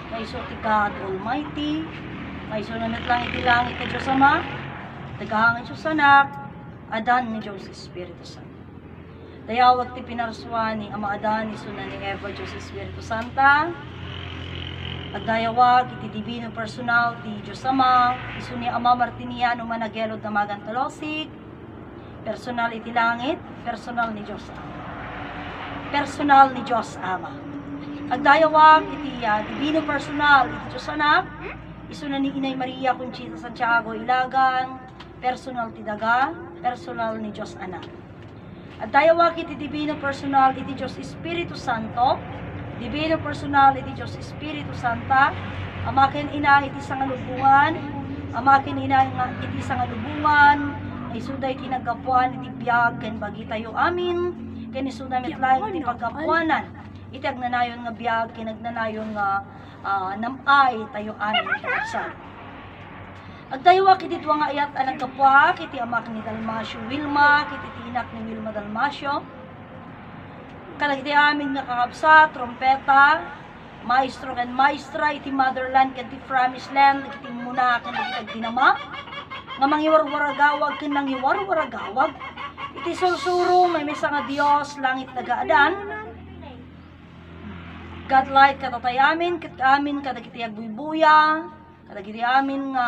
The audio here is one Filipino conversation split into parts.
kayso ti God Almighty, kayso nanat langit ti langit ti Diyos Ama, tagahangan Diyos Anak, adan ni Diyos Espiritu Santo. Dayawag ti pinarsuan ni Ama Adan, isuna ni Eva Diyos Espiritu Santa, at dayawag iti divino personal ti Diyos Ama, isu ni Ama Martiniano managelod na magan talosig, personal iti langit, personal ni Diyos Ama. Personal ni Diyos Ama. At dayawag iti divino personal iti Diyos Anak, isu na ni Inay Maria Conchita Santiago Ilagan, personal ti daga, personal ni Diyos Anak. At dayawag iti divino personal iti Diyos Espiritu Santo, divino personal iti Diyos Espiritu Santa, amaken ina iti sangalubungan, amaken ina iti sangalubungan, isuday tinagapuan iti biyag, ken bagi tayo amin, ken isuday metlaeng iti pagkapuanan, iti agnanayon nga biyag, ken agnanayon nga namay tayo amin kakabsat. At dayawak iti tuwa nga ayat anak kapwa, kiti amak ni Dalmasio Wilma, kiti tinak ni Wilma Dalmasio, kalagiti amin nga kakabsat, trompeta, maestro ken maestra, iti motherland ken iti promised land, iti muna ken iti tinama, nga mangiwarwaragawag ken nangiwarwaragawag, iti sursuro, may mesa nga Dios, langit nagaadan, God light katatay amin, ket amin kadagiti agbuybuya, kadagiti amin nga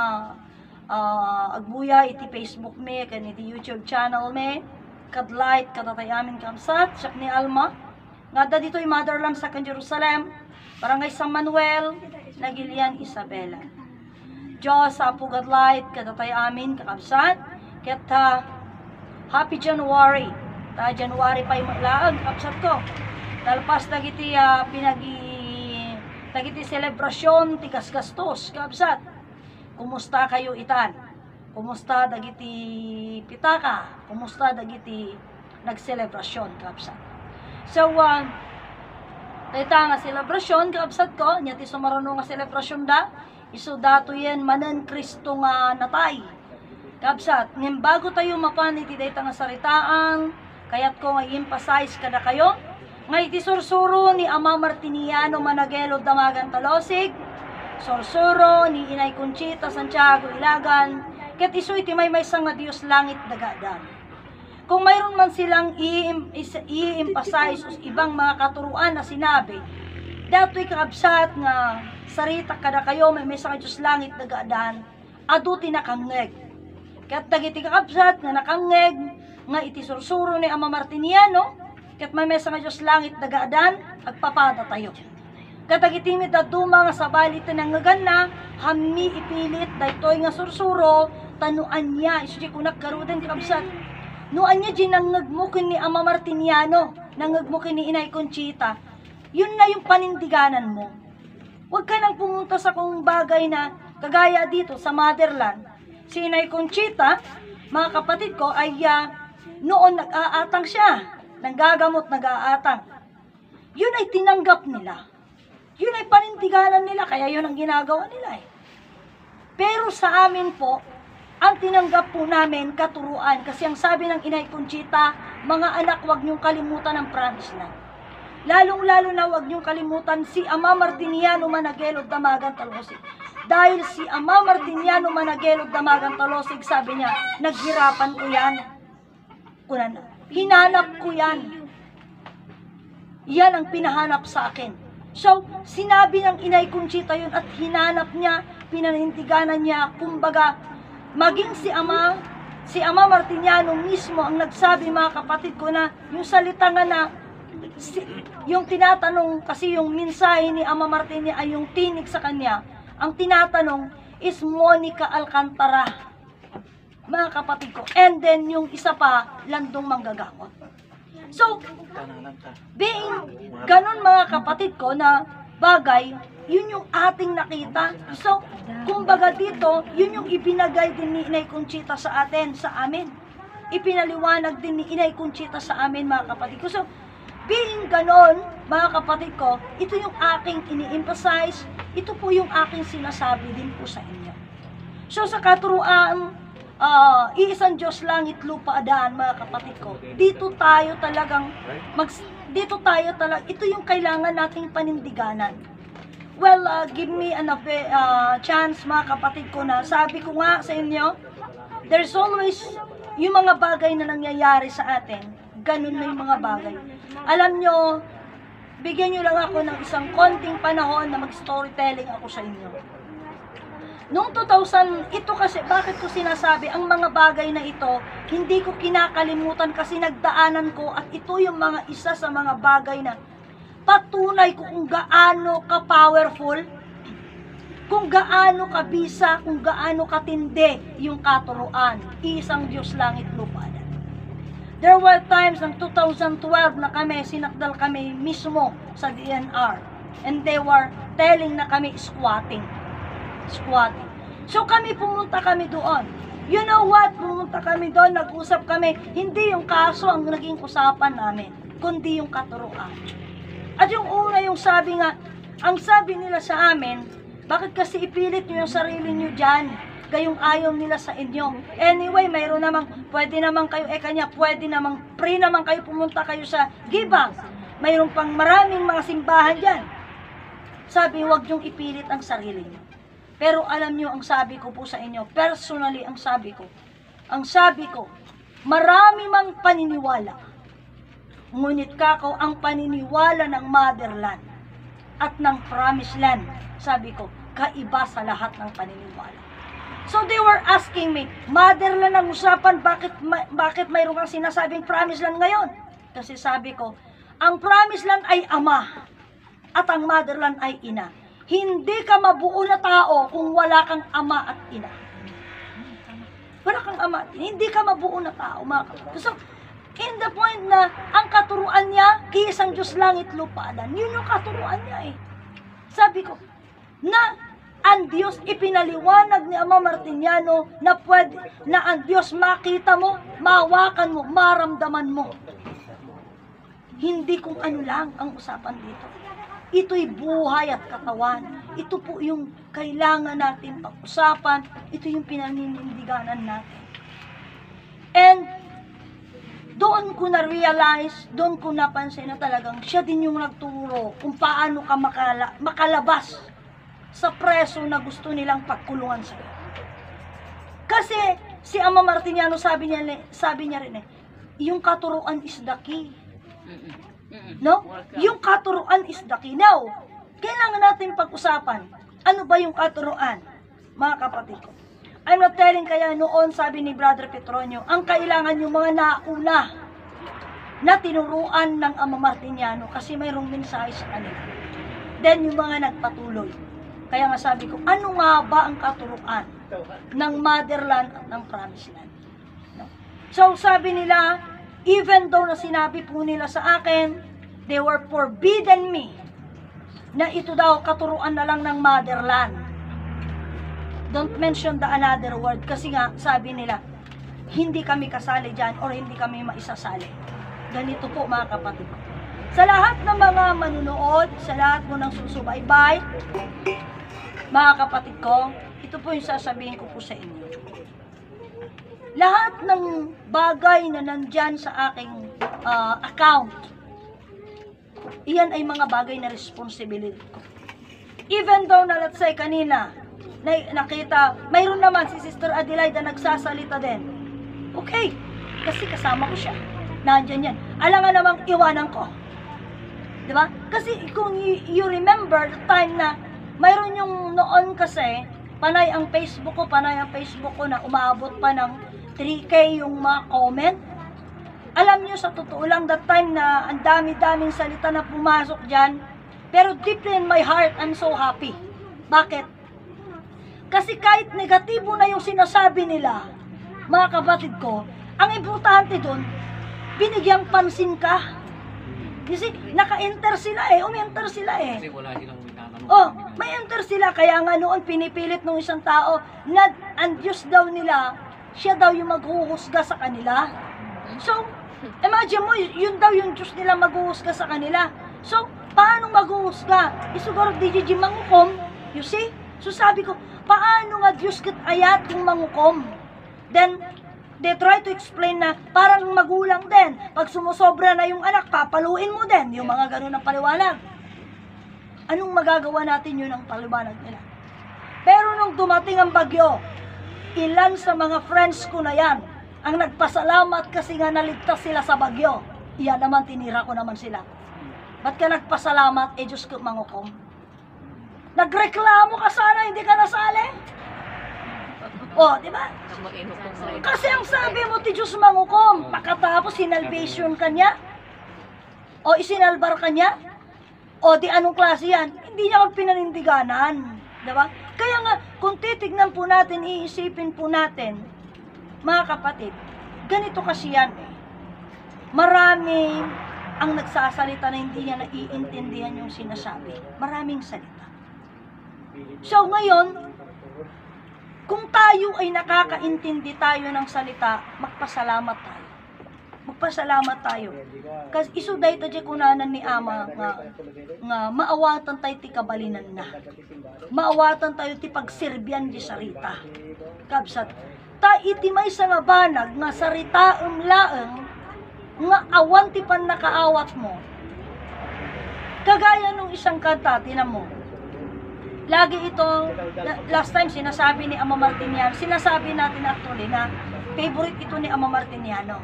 agbuya iti Facebook me, ken iti YouTube channel me, kadlight katatay amin kamsat, siyak ni Alma, nga da dito'y motherland sa kan Jerusalem, barangay San Manuel, Nagilian, Isabela. Diyos, apo kadlight katatay amin kakabsat, ket Happy January, January pa yung maglaag, kakabsat ko, talpas dagiti dagiti selebrasyon, tigas gastos, kakabsat. Kumusta kayo itan? Kumusta dagiti pitaka? Kumusta dagiti nagselebrasyon kapsat? So, ita nga selebrasyon kapsat ko, nyati sumaruno nga selebrasyon da, iso dato yan manen Kristo nga natay. Kapsat, ngem bago tayo mapanit ita nga saritaan, kayat ko nga i-emphasize kada kayo, nga iti sursuro ni Ama Martiniano managelod damagan talosig, sursuro ni Inay Conchita Santiago Ilagan, ket isu iti may nga Dios langit dagadan. Kung mayroon man silang i-emphasize ibang mga katuruan na sinabi, dato'y kakabsat nga sarita kada kayo may nga Dios langit dagadan, aduti nakangeg. Ket dagiti kakabsat nga nakangeg nga iti sursuro ni Ama Martiniano, ket may nga Dios langit dagadan, agpapada tayo. Katagitimid at duma nga sabalit ng ngagana, hami ipilit, daytoy nga sursuro, tanuan niya, isudi ko nagkarudan kakabsat, nuan niya ginangagmukin ni Ama Martiniano, nangagmukin ni Inay Conchita, yun na yung panindiganan mo. Huwag ka nang pumunta sa kung bagay na, kagaya dito sa motherland, si Inay Conchita, mga kapatid ko, ay noon nag-aatang siya, nanggagamot, nag-aatang. Yun ay tinanggap nila. Yun ay panindiganan nila, kaya yun ang ginagawa nila eh. Pero sa amin po, ang tinanggap po namin katuruan, kasi ang sabi ng Inay Conchita, mga anak, huwag niyong kalimutan ang promised land. Lalong-lalo na huwag niyong kalimutan si Ama Martiniano managelod damagan talosig. Dahil si Ama Martiniano managelod damagan talosig, sabi niya, naghirapan ko yan. Hinanap ko yan. Yan ang pinahanap sa akin. So, sinabi ng Inay Conchita yun at hinanap niya, pinanindiganan niya, kumbaga, maging si Ama Martiniano mismo ang nagsabi, mga kapatid ko, na yung salita nga na, yung tinatanong, kasi yung mensahe ni Ama Martiniano ay yung tinig sa kanya, ang tinatanong is Monica Alcantara, mga kapatid ko, and then yung isa pa, Landong Manggagamot. So, being ganun mga kapatid ko na bagay, yun yung ating nakita. So, kumbaga dito, yun yung ipinagay din ni Inay Conchita sa atin, sa amin. Ipinaliwanag din ni Inay Conchita sa amin mga kapatid ko. So, being ganon, mga kapatid ko, ito yung aking ini-emphasize, ito po yung aking sinasabi din po sa inyo. So, sa katuruan, iisang Diyos langit lupa adaan mga kapatid ko. Dito tayo talagang ito yung kailangan nating panindiganan. Well, give me an chance mga kapatid ko na sabi ko nga sa inyo, there's always yung mga bagay na nangyayari sa atin, ganun na yung mga bagay. Alam nyo, bigyan nyo lang ako ng isang konting panahon na mag-storytelling ako sa inyo. Noong 2000, ito kasi, bakit ko sinasabi, ang mga bagay na ito, hindi ko kinakalimutan kasi nagdaanan ko at ito yung mga isa sa mga bagay na patunay ko kung gaano ka-powerful, kung gaano kabisa, kung gaano katindi yung katuruan. Isang Diyos langit lupa. There were times ng 2012 na kami, sinakdal kami mismo sa DNR. And they were telling na kami squatting. So kami pumunta kami doon. You know what? Pumunta kami doon, nag-usap kami. Hindi yung kaso ang naging usapan namin, kundi yung katuruan. At yung una, yung sabi nga, ang sabi nila sa amin, bakit kasi ipilit nyo yung sarili nyo dyan? Gayong ayaw nila sa inyo. Anyway, mayroon namang, pwede naman kayo, pwede namang, free naman kayo, pumunta kayo sa Gibang. Mayroon pang maraming mga simbahan dyan. Sabi, huwag nyong ipilit ang sarili nyo. Pero alam nyo, ang sabi ko po sa inyo, personally, ang sabi ko, marami mang paniniwala. Ngunit kako, ang paniniwala ng motherland at ng promised land, sabi ko, kaiba sa lahat ng paniniwala. So they were asking me, motherland ang usapan, bakit mayroon kang sinasabing promised land ngayon? Kasi sabi ko, ang promised land ay ama at ang motherland ay ina. Hindi ka mabuo na tao kung wala kang ama at ina. Wala kang ama, hindi ka mabuo na tao. So, in the point na ang katuruan niya, isang Diyos langit lupadan, yun yung katuruan niya eh. Sabi ko, na ang Diyos ipinaliwanag ni Ama Martiniano na pwede, na ang Diyos makita mo, mahawakan mo, maramdaman mo. Hindi kung ano lang ang usapan dito. Ito'y buhay at katawan. Ito po yung kailangan natin pag-usapan. Ito yung pinaninindiganan natin. And doon ko na-realize, doon ko napansin na talagang siya din yung nagturo kung paano ka makalabas sa preso na gusto nilang pagkulungan sa'yo. Kasi si Ama Martiniano sabi niya rin yung katuruan is the key. No? Yung katuruan is the key. Now, kailangan natin pag-usapan. Ano ba yung katuruan? Mga kapatid ko. I'm not telling kaya noon, sabi ni Brother Petronio, ang kailangan yung mga nauna na tinuruan ng Ama Martiniano kasi mayroong mensahe sa kanila. Then yung mga nagpatuloy. Kaya nga sabi ko, ano nga ba ang katuruan ng motherland at ng promised land? No? So sabi nila, even though na sinabi po nila sa akin, they were forbidden me na ito daw katuruan na lang ng motherland. Don't mention the another word kasi nga sabi nila, hindi kami kasali dyan or hindi kami maisasali. Ganito po mga kapatid. Sa lahat ng mga manunood, sa lahat mo ng susubaybay, mga kapatid ko, ito po yung sasabihin ko po sa inyo. Lahat ng bagay na nandyan sa aking account, iyan ay mga bagay na responsibility ko. Even though na let's say kanina, nakita, mayroon naman si Sister Adelaida nagsasalita din. Okay, kasi kasama ko siya. Nandyan yan. Alangan namang iwanan ko. Diba? Kasi kung you remember the time na mayroon yung noon kasi, panay ang Facebook ko na umaabot pa ng 3K yung mga comment. Alam nyo, sa totoo lang, that time na ang dami-daming salita na pumasok dyan, pero deeply in my heart, I'm so happy. Bakit? Kasi kahit negatibo na yung sinasabi nila, mga kapatid ko, ang importante doon, binigyang pansin ka. Kasi naka-enter sila umi-enter sila Kasi wala silang minatanong. Oh, may enter sila. Kaya nga noon, pinipilit ng isang tao na ang Diyos daw nila, siya daw yung maghuhusga sa kanila. So, imagine mo, yun daw yung Diyos nila maghuhusga sa kanila. So, paano maghuhusga? Siguro di mangukom, you see? So sabi ko, paano nga Diyos kat ayat yung mangukom? Then, they try to explain na parang magulang din. Pag sumusobra na yung anak, papaluin mo din. Yung mga ganun ng paliwanag. Anong magagawa natin yun ang paliwanag nila? Pero nung dumating ang bagyo, ilan sa mga friends ko na yan ang nagpasalamat kasi nga naligtas sila sa bagyo. Iyan naman, tinira ko naman sila. Ba't ka nagpasalamat? Eh, Diyos ko, mangukom. Nagreklamo ka sana, hindi ka nasali? O, di ba? Kasi ang sabi mo, ti Diyos mangukom, pagkatapos sinalvation ka niya? O isinalbar ka niya? O di anong klase yan? Hindi niya magpinanindiganan. Diba? Kaya nga, kung titignan po natin, iisipin po natin, mga kapatid, ganito kasi yan eh. Marami ang nagsasalita na hindi niya naiintindihan yung sinasabi. Maraming salita. So ngayon, kung tayo ay nakakaintindi tayo ng salita, magpasalamat tayo. Magpasalamat tayo. Kasi iso dahi tayo kunanan ni Ama nga maawatan tayo ti kabalinan na. Maawatan tayo ti pagsirbyan di sarita. Kabsat, ta iti may sa nga banag nga sarita laeng nga awan ti pan nakaawat mo. Kagaya nung isang kanta, tinan mo. Lagi itong, last time sinasabi ni Ama Martiniano, sinasabi natin actually na favorite ito ni Ama Martiniano.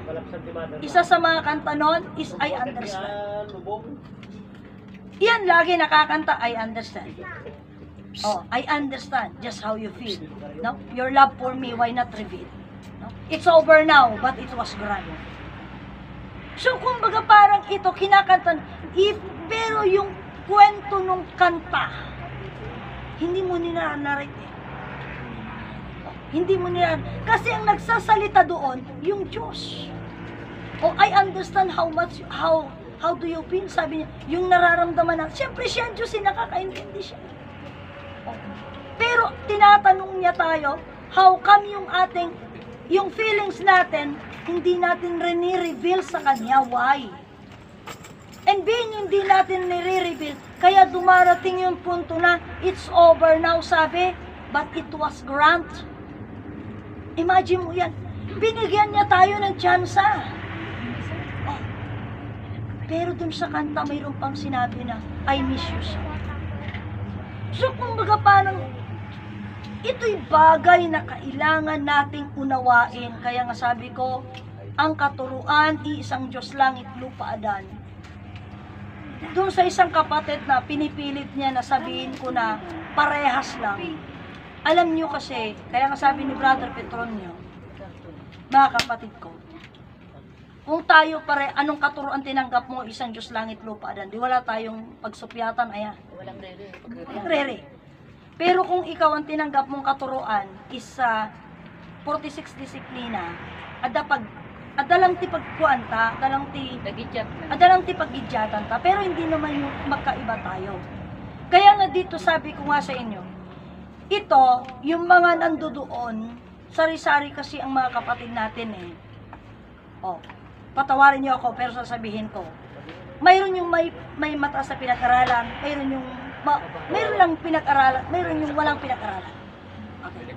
Isa sa mga kanta nun is I Understand. Iyan lagi nakakanta, I Understand. Oh, I understand just how you feel. No? Your love for me, why not reveal? No? It's over now, but it was grand. So, kumbaga parang ito, kinakanta, pero yung kwento nung kanta, hindi mo nila-narrate eh. Hindi mo nila, kasi ang nagsasalita doon, yung Diyos. Oh, I understand how much, how do you feel? Sabi niya, yung nararamdaman na, siyempre siya ang Diyos, nakakaintindi siya. Oh. Pero, tinatanong niya tayo, how come yung feelings natin, hindi natin rini-reveal sa Kanya, why? And being hindi natin nire-reveal, kaya dumarating yung punto na, it's over now, sabi, but it was grant. Imagine mo yan, binigyan niya tayo ng tsansa. Oh. Pero dun sa kanta, mayroon pang sinabi na, I miss you so. So, kumbaga parang, ito'y bagay na kailangan nating unawain. Kaya nga sabi ko, ang katuruan, iisang Diyos langit, lupa, adan. Doon sa isang kapatid na pinipilit niya na sabihin ko na parehas lang. Alam niyo kasi, kaya nga sabi ni Brother Petronio, mga kapatid ko, kung tayo anong katuruan tinanggap mo, isang Diyos langit, lupa, adan, di wala tayong pagsupyatan, ayan. Walang rere. Pero kung ikaw ang tinanggap mong katuruan is 46 disiplina, adalang ti pagkuanta, adalang ti paggidyatan ta, pero hindi naman yung magkaiba tayo. Kaya nga dito sabi ko nga sa inyo, ito, yung mga nandoon, sari-sari kasi ang mga kapatid natin eh. Oh, patawarin niyo ako, pero sasabihin ko, mayroon yung may mataas na pinag-aralan, mayroon lang pinag-aralan, mayroon yung walang pinag-aralan. Okay.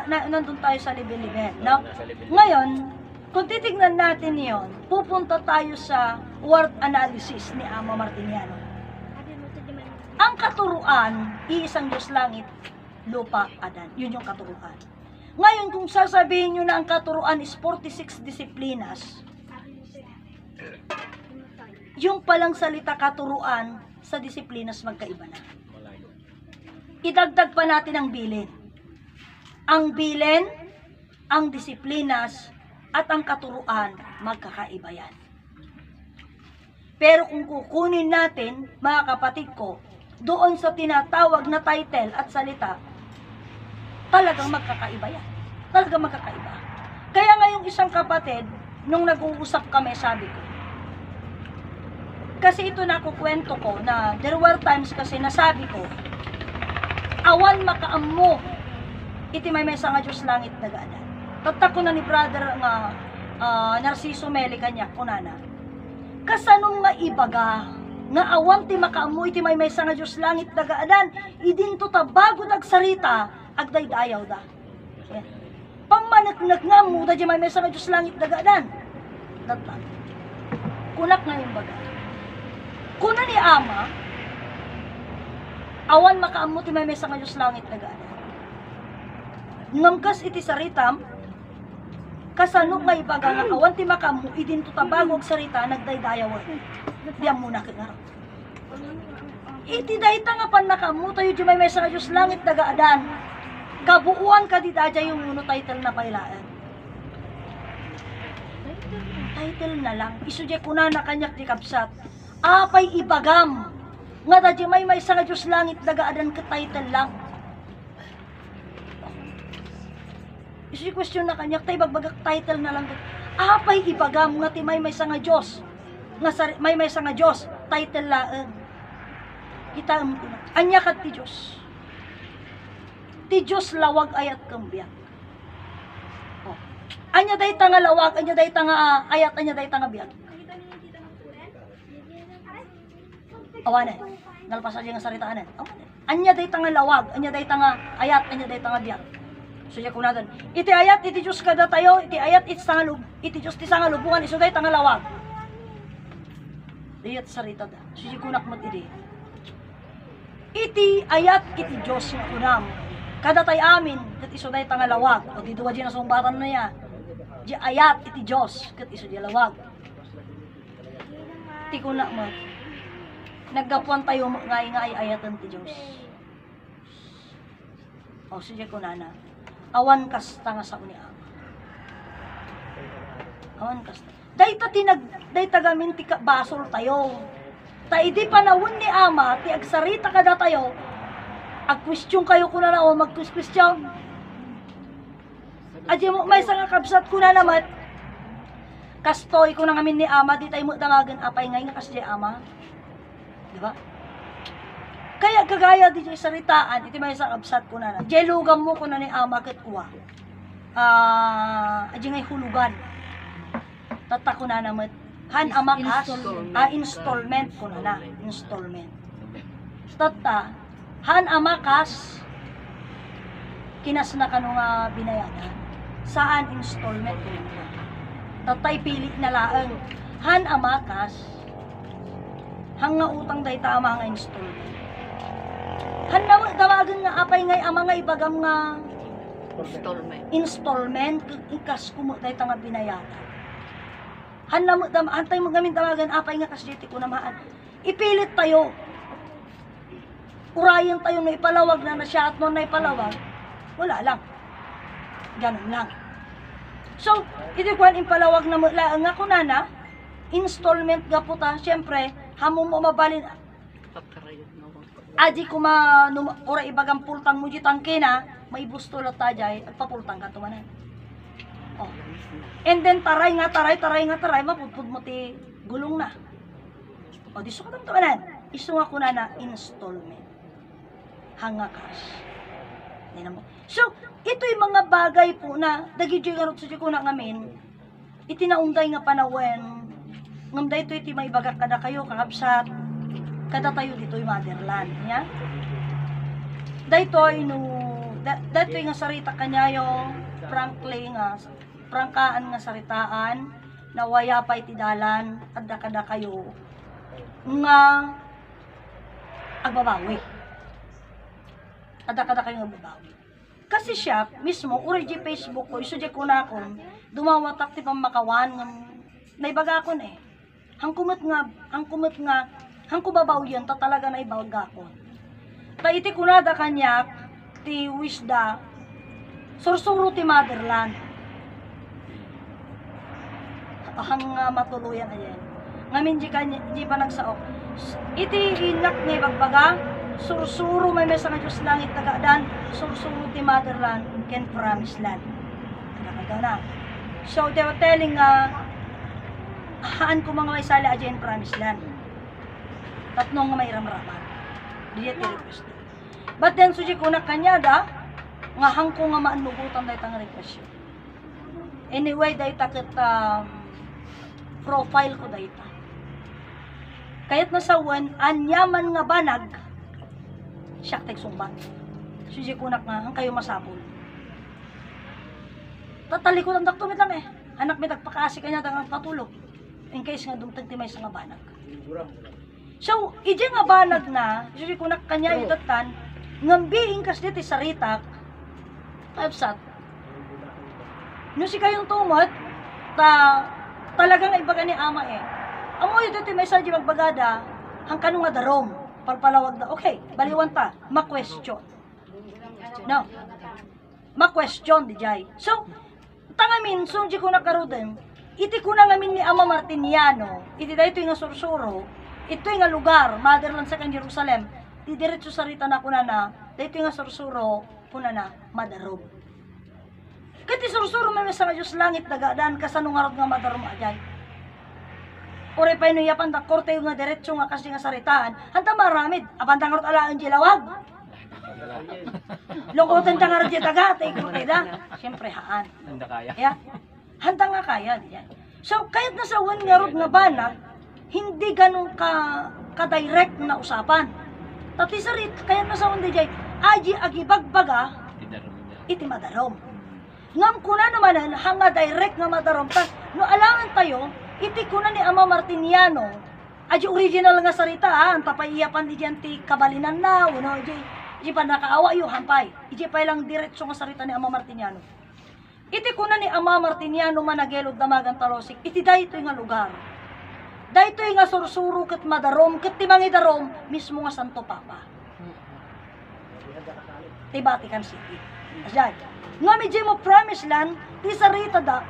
Nandun tayo sa level-level. No? Ngayon, kung titignan natin yon, pupunta tayo sa word analysis ni Ama Martiniano. Ang katuruan, iisang Diyos langit, lupa, adan. Yun yung katuruan. Ngayon, kung sasabihin nyo na ang katuruan is 46 disiplinas, yung palang salita katuruan sa disiplinas magkaiba na. Idagdag pa natin ang bilin. Ang bilin, ang disiplinas, at ang katuruan, magkakaiba yan. Pero kung kukunin natin, mga kapatid ko, doon sa tinatawag na title at salita, talagang magkakaiba yan. Talagang magkakaiba. Kaya nga yung isang kapatid, nung nag-uusap kami, sabi ko, kasi ito nakukwento ko na there were times kasi nasabi ko, awan makaammo, iti may mesa nga Diyos langit nagaanan. Tatak ko na ni brother nga Narciso Meli kanya kunana. Kasanong nga ibaga nga awan ti makaammo iti may mesa nga Diyos langit nagaanan, idinto ta bago nagsarita agday dayaw da. Pamanagnak nga mo da di may mesa nga Diyos langit nagaanan. Datlan. Kunak nga yung baga. Kuna ni Ama, Awan makaammo ti may sa nga Diyos langit nagaan. Ngamkas iti saritam, kasano nga ibaga nga awan ti makaammo, idin to tabagog sarita, nagdaydayawan. Diyan muna ka nga. Iti dayta nga pan nakaammo, tayo di may sa nga Diyos langit nagaan. Kabuuan ka di dadya yung uno title na pailaan. Title na lang. Isudya ko na kanyak di kapsat. Apay ibagam. Nga dadya may sa nga Diyos langit nagaadan ka title lang. Isudya question na kanyak tayo bagbagak title na lang. Apay ibagam nga ti may sa nga Diyos. Nga may sa nga Diyos title lang. Kita mo ko na. Anya kat ti Diyos. Ti Diyos lawag ayat kambyak. Anya day tanga lawag, anya day tanga ayat, anya day tanga biag. Awanan. Nalpasa diya nga saritaan. Awanan. Anya day tanga lawag, anya day tanga ayat, anya day tanga biag. So diya kunadan. Iti ayat iti Dios kada tayo, iti ayat iti tanga lub, iti Dios ti tanga lubungan isu day tanga lawag. Diyat sarita da. So diya kunak mat iti. Iti ayat iti Dios nga kunam. Kada tay amin ket isu day tanga lawag. O di duwa diya na sumbatan na ya. Di ayat iti Diyos, kat iso di lawag. Ti ko na mo, naggapuan tayo nga ayatan ti Diyos. O, siya ko na, awan kas tanga sa uni ama. Awan kas. Dayta gamin ti basol tayo. Ta idi panawon ni ama, ti agsarita kada tayo, ag-question kayo kuna na o mag-question. Adya mo may nga kabsat ko na naman. Kastoy ko na ngamin ni ama, di tayo mo damagan apay ngay nga kasdi ama. Diba? Kaya kagaya di jay saritaan, iti may sa kabsat ko na. Jay lugam mo ko na ni ama ket uwa. Adya ngay hulugan. Tata ko na naman. Han amakas, installment ko na. Installment. Tata, han amakas, kinas na kano nga binayagan. Saan installment ko na? Tatay pilit na laang. Han amakas, hang nga utang day tama nga installment. Han damagan nga apay ngay ama nga ibagam nga installment ikas kumo day tanga binayagan. Han namo antay mo gamin damagan apay nga kasditi ko namaan. Ipilit tayo. Urayan tayo na ipalawag na siya at mo na ipalawag. Wala lang. Ganun lang. So, iti kuhan impalawag na mula nga kunana, installment ga po ta, syempre, hamong mo mabalin, aji kuma, ora ibagang pultang mo jitang kina, may bustulot ta jay, at papultang ka tumanan. Oh. And then, taray, mapudpud mo ti gulong na. O, di sukatang tumanan. Isu nga kunana, installment. Hanga cash. Mo. So, ito yung mga bagay po na dagidyo nga rot sa ko na ngamin itinaunday nga panawen ngamday ito iti may bagak kada kayo kakabsat kada tayo dito yung motherland ya? Daytoy nga sarita kanyayo frankly nga prangkaan nga saritaan na waya pa iti dalan adda kada kayo nga agbabawi adda kada kayo nga babawi. Kasi siya, mismo, uri Facebook ko, iso di ko na akong, dumawatak ti pamakawan, naibaga akon eh. Hang kumot nga, hang kubabaw yan, ta talaga naibaga akon. Ta iti kunada kanyak, ti wisda, sursuro ti motherland. Hang matuluyan ayan. Ngamin di pa nagsaok. Iti inak nga ibagbaga, sursuro may mesa nga Diyos langit tagadaan, sursuro ti motherland can promise land. Nakagaw na. So they were telling haan ko mga may sali adyan promise land. Tatlong nga may ramraman. Diyet ti request. But then suji ko na kanyada nga hang ko nga maanmugutan dahi tang request. Anyway, dahi takit profile ko dahi ta. Kayat nasawan, anyaman nga banag siyak tay sumbat. Suji kunak nga, ang kayo masapol. Tatalikod ang dakto lang eh. Anak may tagpakaasi kanya tangang patulog. In case nga dumtag ti may nga banag. So, ije nga banag na, ije ko na kanya idatan, ngambiing kas diti sarita, kapsat. No si kayong tumot, talagang ibaga ni ama eh. Amo ito ti may sadya magbagada, hang kanong nga darom, palpalawag na, okay, baliwan ta, ma-question. No, ma-question di jay. So, tangamin, so di ko nakaruden, iti ko na ngamin ni Ama Martiniano, iti da ito yung sursuro, ito yung lugar, motherland sa kan Jerusalem, di diretso sa rita na kuna na, da ito yung sursuro, kuna na, madarom. Kati sursuro may sa Diyos langit, dagadaan, kasanong harap nga madarom ajay. Ore pa ino yapan da korte yung nga diretso nga kasi nga saritaan, hanta maramid, apantang harap alaan jilawag. Lokotan tang harap jitaga, tay korte da, siyempre haan. Handa kaya. Yeah. Hanta nga kaya diyan. So kahit nasa wan nga rod nga banag, hindi ganun ka-direct na usapan. Tati sarit, kaya nasa wan diyan, aji agibagbaga, iti madarom. Ngam kuna naman hanga direct nga madarom ta, no alangan tayo, iti kuna ni Ama Martiniano, aji original nga sarita, ang tapaiyapan di diyan ti kabalinan na, uno, iji pa nakaawa yung hampay, iji pa lang diretso nga sarita ni Ama Martiniano. Iti kuna ni Ama Martiniano managelod damagan talosik, iti dayto nga lugar. Dayto nga sursuro ket madarom, ket timangi darom, mismo nga Santo Papa. Ti Vatican City. Asyan. Nga medyo mo promise land, ti sarita da,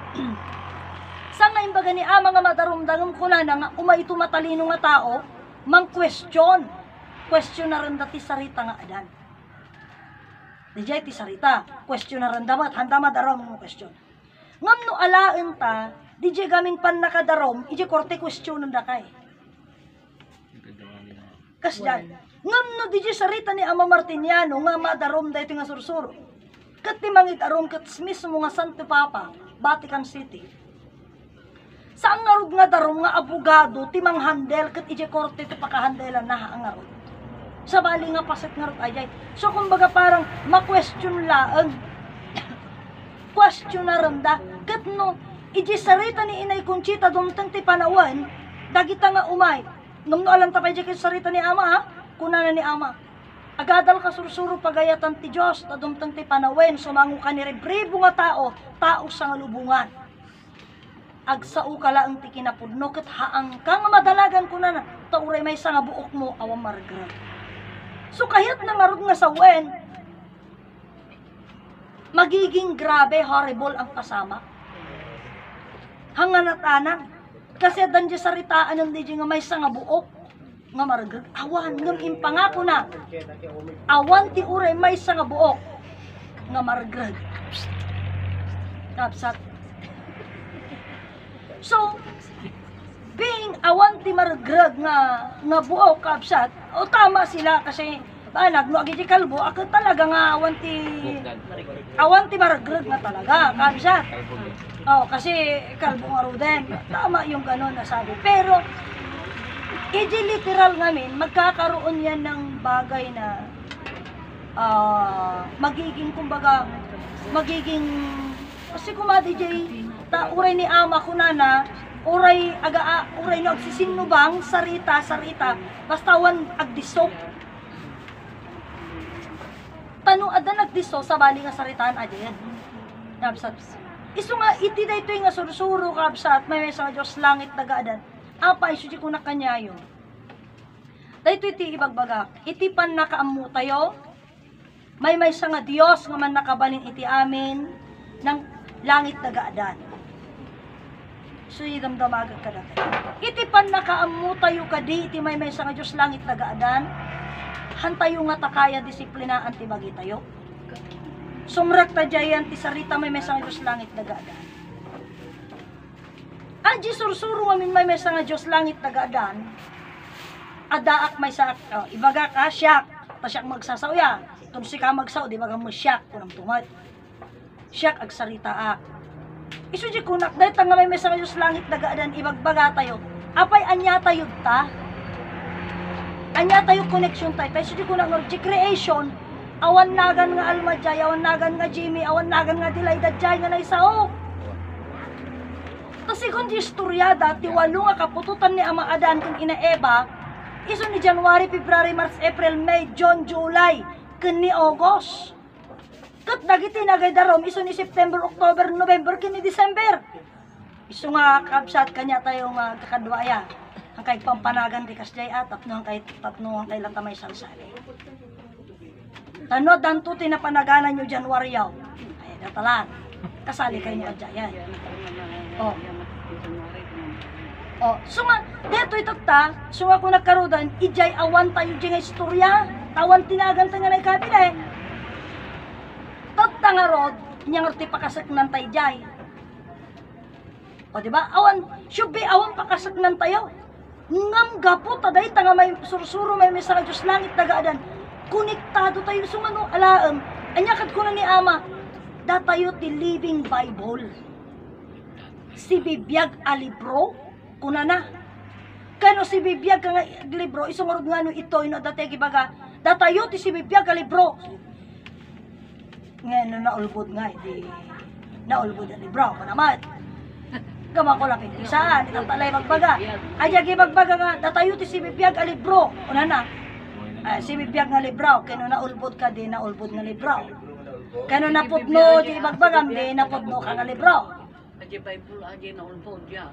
sa nga imbaga ni Ama nga madarom dangam kuna na nga umayto matalino nga tao, mang question. Question na rin dati sarita nga adan. Dijay ti sarita, question na rin damat, handa madarom mo question. Ngam no alaen ta, dijay gaming pan nakadarom, ije korte question da kay. Kasyan. Ngam no dijay sarita ni Ama Martiniano nga madarom da ito nga sursuro. Kat ti mangit aron kat mismo nga Santo Papa, Vatican City. Saan nga rod nga darom nga abogado, ti manghandel, kat ije korte ti pakahandelan na nga rod. Sa bali nga pasit nga rod ayay. So kumbaga parang ma-question laang. Question na rin da. Kat no, ije sarita ni Inay Conchita dumtang ti panawan, dagita nga umay. Ngam no alam tapay ije sarita ni Ama ha, kuna na ni Ama. Agadal ka sursuro pagayatan ti Diyos, tadumtang ti panawen, sumango ka ni rebribo nga tao sa nga lubungan. Agsao ka lang ti kinapudno, kat haang ka nga madalagan ko na tauray may sa nga buok mo, awang margrag. So kahit na marud nga sa wen, magiging grabe, horrible ang kasama. Hanganatanan, kasi danji saritaan ng DJ nga may sa nga buok, nga maragag, awan, ngam impangako na, awan ti uray may sa nga buok, nga maragag. Kapsat. So, being awan ti maragag nga buok, kapsat, o tama sila kasi, banag, no agi kalbo, ako talaga nga awan ti maragag na talaga, kapsat. Oh, kasi kalbo nga ro din, tama yung gano'n na sabi. Pero, iji literal ngamin, magkakaroon yan ng bagay na magiging, kumbaga, kasi kumadi jay, uray ni Ama kunana, uray no agsisinubang, sarita, basta wan agdisok. Tanong adan nagdiso, sa bali nga saritaan ayan. Kapsat. Iso nga, iti da ito nga sursuro, kapsat, may sa Diyos langit nagaadan. Apa isuji ko na kanyayo. Dahito iti ibagbagak, iti pan nakaamu tayo, may sa nga Diyos nga man nakabalin iti amin ng langit nagaadan. So idamdamagan ka dati. Iti pan nakaamu tayo kadi, iti may sa nga Diyos langit nagaadan, hantayo nga takaya disiplinaan ti bagi tayo. Sumrak ta jayan ti sarita may sa nga Diyos langit nagaadan. Anji sursuro amin may sa nga Diyos langit nagaadan, adaak may sa, ibaga ka, siyak, pasyak magsasaw ya, tunsi ka magsaw, di baga mo siyak, kunang tungad. Siyak agsaritaak. Isu di kunak, dahil nga may sa nga Diyos langit nagaadan, ibagbaga tayo, apay anya tayo ta, anya tayo connection tayo, pero isu di kunak, di creation, awan nagan nga almadjay, awan nagan nga Jimmy, awan nagan nga dilay dadjay nga naisao. Kasi kung di istorya dati, walo nga kapututan ni Ama Adan kung ina Eva, Iso ni January, February, March, April, May, June, July, kini August. Kat dagiti nagay darom, iso ni September, October, November, kini December. Iso nga kabsat kanya tayo nga kakadwaya. Ang kay pampanagan di kasjay at tatno ang kay latamay salsali. Tanod dan tuti na panaganan nyo January yaw. Ay datalan. Kasali kayo nyo adyayan. Oh. Oh, sunga, dito itakta, sunga ko nagkarudan, ijay awan tayo dyan nga istorya, tawan tinagan tayo nga na ikabila eh. Tatta nga rod, inyang arti pakasaknan tayo jay. O diba, awan, syubi awan pakasaknan tayo. Ngam gapo, taday, tanga may sursuro, may sa Diyos langit nagaadan. Konektado tayo, sunga no, alaam, anyakad ko na ni Ama, datayo ti Living Bible. Si Bibiyag a libro, kuna na. Kano si Bibiyag ka nga libro, isungurod nga no ito, ino dati gibaga, datayo ti si Bibiyag a libro. Ngayon naulbod nga, hindi naulbod ang libro, manamat. Gama ko lapit, saan, itang talay magbaga. Ay, magbaga nga, datayo ti si Bibiyag a libro, una na. Si Bibiyag nga libro, kano naulbod ka, di naulbod nga libro. Kano napudno, di magbagam, di napudno ka nga libro. Aja Bible aja naulbod ya.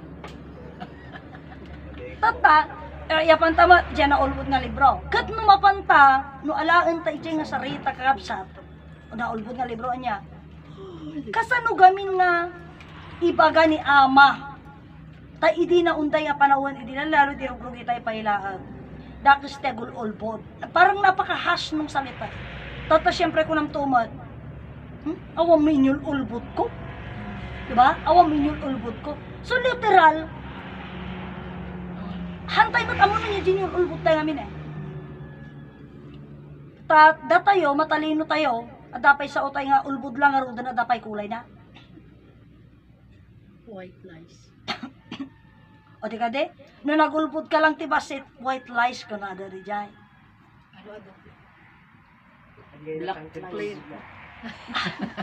Tata, yapan tama, dyan na ulbod nga libro. Kat no mapanta, no alaan tayo dyan nga sarita kakabsat, o na ulbod nga libro niya. Kasano gamin nga ibaga ni Ama, ta idi na unday nga panahon, idi na lalo di rugrugi tayo pailaan. Dakis tegul ulbod. Parang napaka-hash nung salita. Tata, syempre ko nang tumad, awang minyul ulbod ko. Diba? Awang minyul ulbod ko. So literal, hantay mat amo niya din yung ulbot tayo ngamin eh. Datayo, matalino tayo, adapay sa utay nga ulbod lang aruda na adapay kulay na. White lies. O di ka de, no nagulbod ka lang tibasit, white lies ko na ada di jay. Black lies.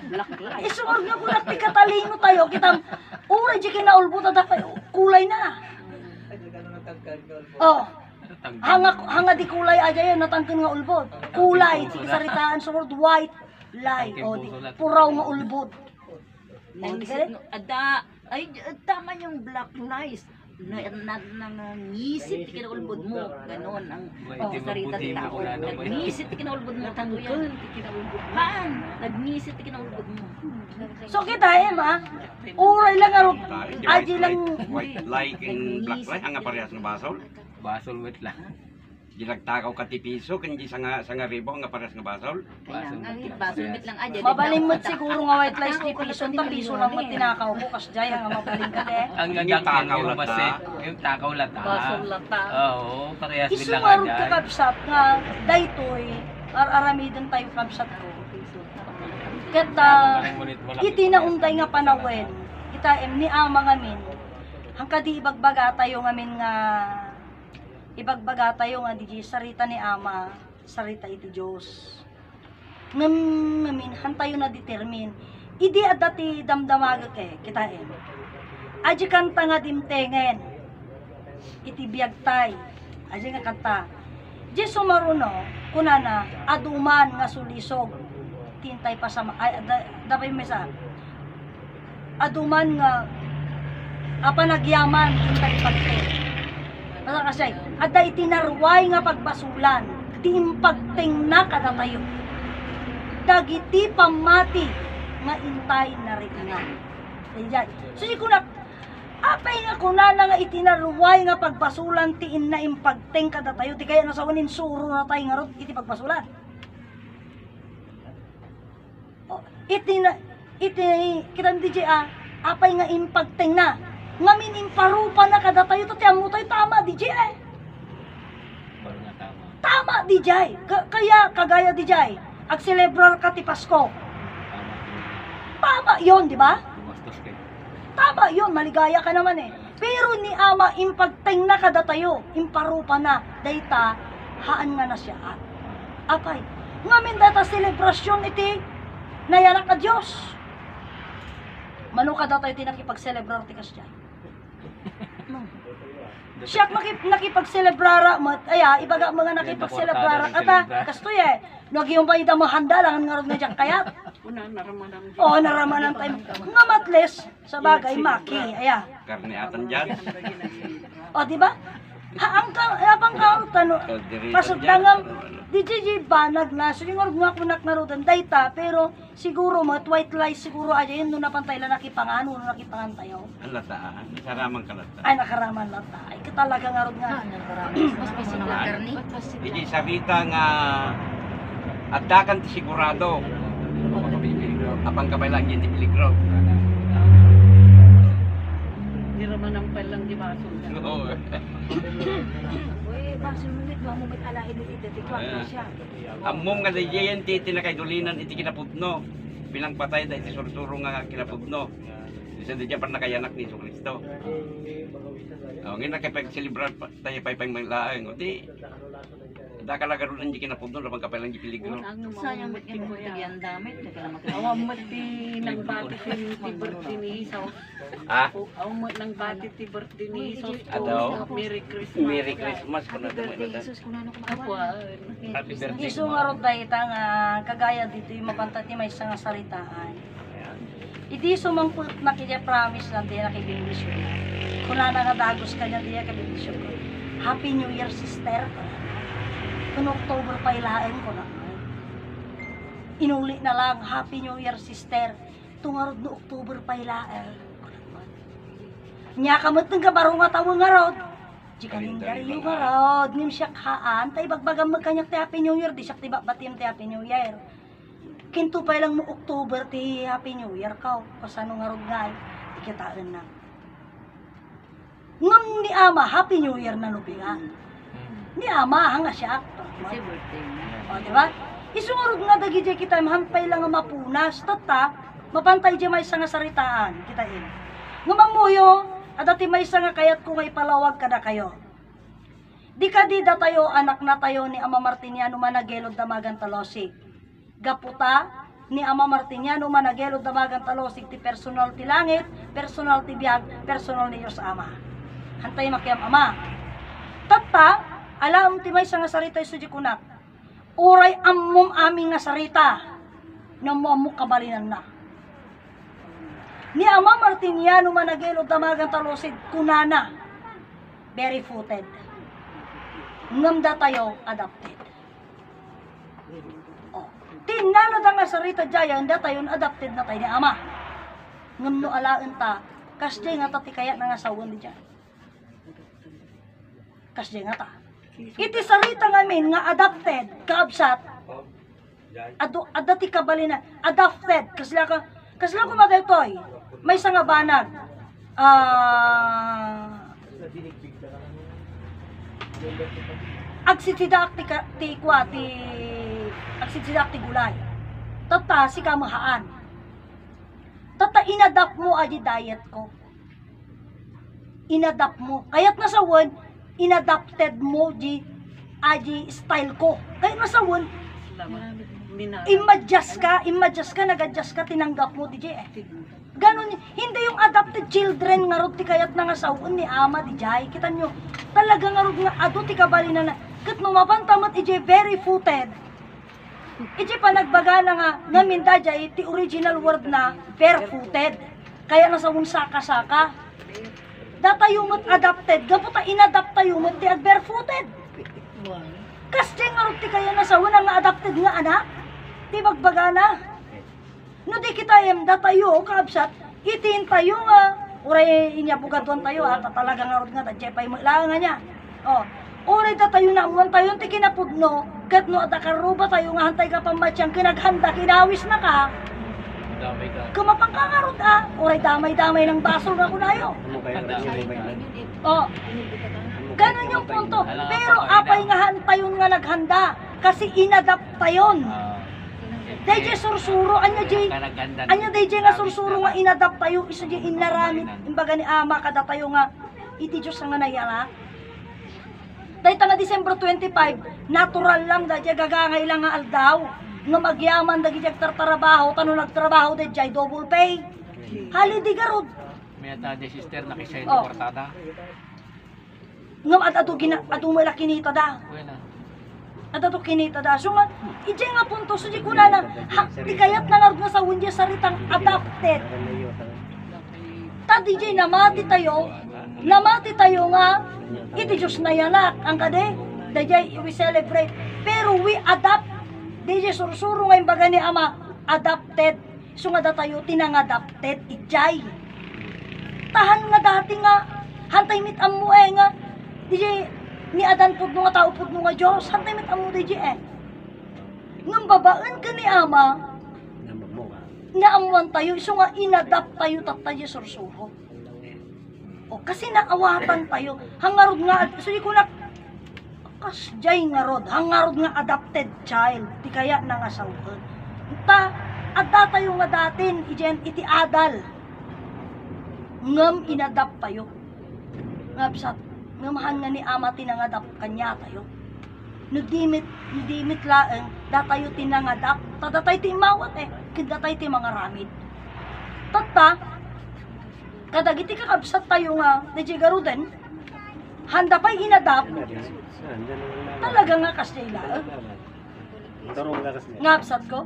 Black lies. Isunod nga kung nakti katalino tayo, kitang uray di kinaulbod adapay kulay na. Oh. Hanga di kulay aja yan natangken nga ulbod. Kulay sige saritaan sumod white light o di puraw nga ulbod. Ada ay tama yung black lies. Nangisip ti kinaulbod mo ganon ang sarita ti tao. Nangisip ti kinaulbod mo tanggal ti kinaulbod. Haan, nagnisip ti kinaulbod mo. So kita ma, uray lang aro aji lang White light and black light ang parehas nga basol. Basol wet lang. Ginagtakaw ka ti piso kanji sanga ribo nga parehas nga basol. Kaya nga basumit lang aja. mabalimot siguro nga white lies ti piso ta piso lang matinakaw ko kas jay nga mabaling ka de. Ang Yung gagawin takaw yung lata. masit, yung takaw lata. Basol lata. Oo, parehas din lang Isumarod ka dyan. kabsat nga daytoy aramidon tayo kabsat ko. Kata iti na unday nga panawen kita ni Ama ngamin hangka di ibagbaga tayo ngamin nga ibagbaga tayo nga di sarita ni Ama sarita iti Diyos ngamin hantayo na determine idi adati damdamaga kita aji kanta nga dimtengen iti biyagtay aji nga kanta di sumaruno kunana aduman nga sulisog tintay pa sa ay dabay mesa aduman nga apa nagyaman tintay pagte basta kasi ada itinarway nga pagbasulan timpagting na kada tayo dagiti pamati nga intay na ringan so si kunak apay nga kunana nga itinarway nga pagbasulan tiin na impagting kada tayo di kaya nasawanin suro na tayo nga rod iti pagbasulan. Iti kita DJ apay nga impagting na ngamin imparupa na kada tayo to tiyan mo tayo tama DJ Baru nga tama. tama DJ kaya kagaya DJ ag celebrar ka ti Pasko tama yon di ba Gumastos kayo. tama yon maligaya ka naman eh pero ni Ama impagting na kada tayo imparupa na dayta haan nga na siya apay ngamin data selebrasyon iti nayanak ka Diyos. Mano ka daw tayo tinakipag-celebrar ti kasya. no. Siya nakipagcelebrara mo, ibaga mga nakipagcelebrara kata, kastoy Lagi yung ba ita mahanda lang nga rin dyan kayat. Una naramanan. Naramanan tayo. Nga matles, sa bagay, maki, Karne atan dyan. Di ba? Ang abang tano, pasok tangang, di banag na, so yung nga kunak na rodan, dayta, pero siguro mat white lies siguro aja yun, nung napantay lang nakipangano, nung nakipangan tayo. Ang lataan. Karamang kalata. Ay, nakaraman na ta. Ay, talaga nga ron nga. Mas basic lang karni. Hindi sarita nga adakan ti sigurado. Apang kabay lang yun ti peligro. Di raman ang palang di baso. Oo. Uy, baso mo mo may alahin ni Tita, tiklat na siya. Amom nga dayan ti tinakaidulinan iti kinapudno. Bilang patay da iti sursuro nga kinapudno. Isa diyan pa nakayanak ni Kristo. Ngin nakipag-celebrar tayo paypay maglaang. Di da kalaga ron ang kinapudno rapang kapay lang di peligro. Sayang mat yung ang damit. Awam mat ti nang bati ti birthday ni Isaw. Ha? Awam mat nang bati ti birthday ni Isaw. Ato? Merry Christmas. Merry Christmas ko na naman ito. Apuan. Happy birthday. Isu nga ron tayo nga kagaya dito yung mabantat ni may isang saritaan. Iti sumangput na kaya promise lang di na kibindisyon na. Kung na nga dagos ka niya di na kibindisyon ko. Happy New Year, sister. Kung October pa ilain ko na. Inuli na lang, Happy New Year, sister. Tungarod no October pa ilain. Nya kamot ng kabaro nga tawang nga rod. Di kalendary yung nga rod. Nim siya kaan. Tay bagbagang magkanyak ti Happy New Year. Di siya tiba batim ti Happy New Year. Kinto pa lang mo October ti Happy New Year ka. Kasano nga rod nga ay. Ikitaan na. Ngam ni ama, Happy New Year na nubingan. Ni ama, hanga siya. Kasi birthday niya. Diba? Isungarod nga dagi di kita, mahampay lang nga mapunas. Tata, mapantay di may nga saritaan. Kita in. Ngumamuyo, adati may nga kayat kung ay palawag kada kayo. Di ka di da tayo, anak na tayo ni Ama Martiniano managelod damagan talosig. Gaputa ni Ama Martiniano managelod damagan talosig ti personal ti langit, personal ti biyag, personal ni Diyos Ama. Hantay makiam Ama. Tata, alam ti may nga sarita iso di kunak. Uray ammom aming nga sarita na mo kabalinan na. Ni Ama Martiniano managelo damagan talosid kunana. Barefooted. Ngamda tayo adapted. Tinalo da nga sarita jaya nda tayo adapted na tayo ni Ama. Ngamno alaan ta kasjay nga tati kaya na nga sawon di dyan. Kasjay nga ta. Iti sarita ngamin nga adapted, kaabsat, adati kabalina, adapted, kasla ko madaytoy, may nga banag, agsitidak ti gulay, tata si kamahaan, tata inadapt mo aji diet ko, inadapt mo, kayat nasawan, inadapted mo di aji style ko. Kaya nasawon, imadjust ka, nag-adjust ka, tinanggap mo di Ganon, hindi yung adopted children nga rod ti kayat na nga sawon ni Ama di jay. Kita nyo, talaga nga rod nga ado ti kabali na kat numapantamat ije very footed. Ije pa nagbaga na nga ngamin da jay ti original word na barefooted. Kaya nasawon saka-saka. Datayo mo't adapted, gaputa inadapt tayo mo't ti barefooted. Kasi nga ti kaya nasawa na nga adapted nga anak, ti bagbaga na. No di kita datayo, kaabsat, itin tayo nga, uray inyabugaton tayo at talaga nga rod nga, tadjepay mo ilangan nga niya. Uray datayo na amuan tayo, ti kinapudno, kat no atakaruba tayo nga hantay ka pamatsyang kinaghanda, kinawis na ka. Damay ka. Kumapang ka nga rod uray damay-damay ng basol na kunayo. Ganon yung punto. Pero apay nga tayon nga naghanda. Kasi inadapt tayon. Dahil sursuro, anya nga sursuro nga inadapt tayo. Isa di inaramit. Imbaga ni Ama kada tayo nga. Iti Diyos nga nayara. Dahil nga December 25, natural lang dahil gagangay lang nga aldaw. Nga magyaman dahil tartarabaho. Tanong nagtrabaho dahil double pay. Hali di garod. May ata di sister na kisay Oh. portada. Ngam at ato mo la kinita da. Wala. At ato kinita da. So nga, ije nga punto, so di ko na lang, di kayat na larog nga sa wundya saritang adapted. Ta DJ namati tayo nga, iti Diyos na yanak, ang kade, DJ we celebrate. Pero we adapt, DJ sursuro nga yung baga ni Ama, adapted. So nga da tayo, tinang adapted, ijay. Tahan nga dati nga, hantay mit amu nga, DJ, ni adan pud nga tao pud nga Dios hantay met amo DJ ngam babaan ka ni Ama nga amuan tayo iso nga inadapt tayo tayo sursuro o kasi naawatan tayo hangarod nga so di ko na kasjay nga rod hangarod nga adopted child di kaya na nga sawon ta adda tayo nga datin ijen iti adal ngam inadapt tayo nga bisat ngamahan nga ni Ama tinangadap kanya tayo. Nudimit laeng, datayo tinangadap, tadatay ti mawat kidatay ti mga ramid. Tata, kadagiti kakabsat tayo nga, najigaro din, handa pa'y inadap, talaga nga kasila. Ngabsat ko.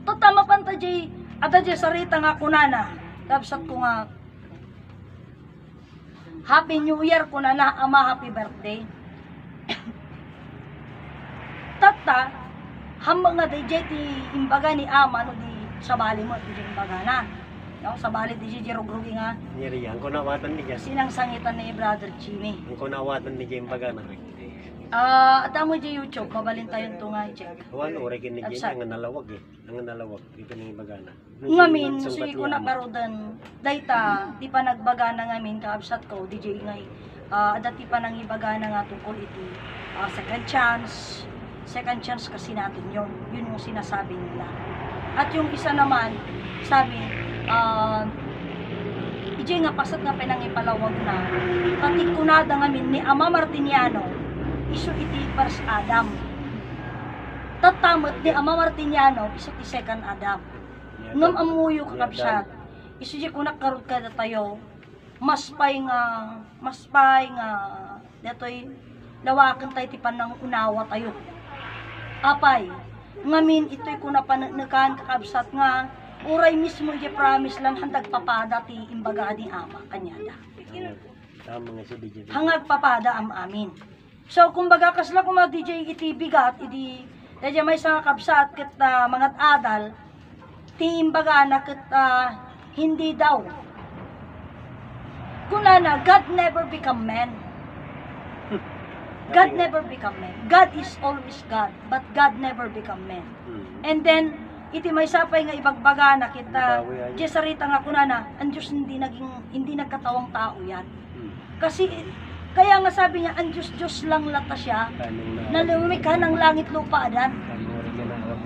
Tata mapanta jay, ada jay sarita nga kunana, ngabsat ko nga, Happy New Year ko na Ama, happy birthday. Tata, hambang nga DJ ti imbaga ni Ama no di sabali mo ti imbaga na. No, sabali di DJ rugrugi nga. Nyeri ang kunawatan ni Jas. Sinang sangitan ni Brother Jimmy. Ang kunawatan ni Jim Baga na. At mo di YouTube, mabalin tayong tunga i-check. Wan ore kin ni Jim ang nalawag Ang nalawag dito ni Baga na. Ngamin, susi ko na karodan, dayta, di pa nagbaga na ngamin, kaabsat ko, DJ ngay, dati pa nang ibaga na nga tungkol iti, second chance kasi natin yun yung sinasabi nila. At yung isa naman, sabi, DJ nga pasat nga pinang ipalawag na, pati kunada ngamin ni Ama Martiniano, iso iti first Adam. Tatamot ni Ama Martiniano, iso iti second Adam. Ngam amuyo kakabsat, isuji ko nakarod ka na tayo, mas pay nga, dato'y lawakan tayo tipan ng unawa tayo. Apay, ngamin ito'y ko napanagkan kakabsat nga, uray mismo iya promise lang handag papada ti imbaga ni Ama, kanyada. Tama nga si DJ. Hangag papada am amin. So, kumbaga kasla kung mga DJ iti bigat, iti, dadya may sa kakabsat, kat mga adal, timbaga na hindi daw. Kunana, God never become man. God never become man. God is always God, but God never become man. And then, iti may sapay nga ibagbaga na kita, jesarita nga kunana, ang Diyos hindi nagkatawang tao yan. Kasi, kaya nga sabi niya, ang Diyos lang lata siya, na lumikha ng langit lupa adan.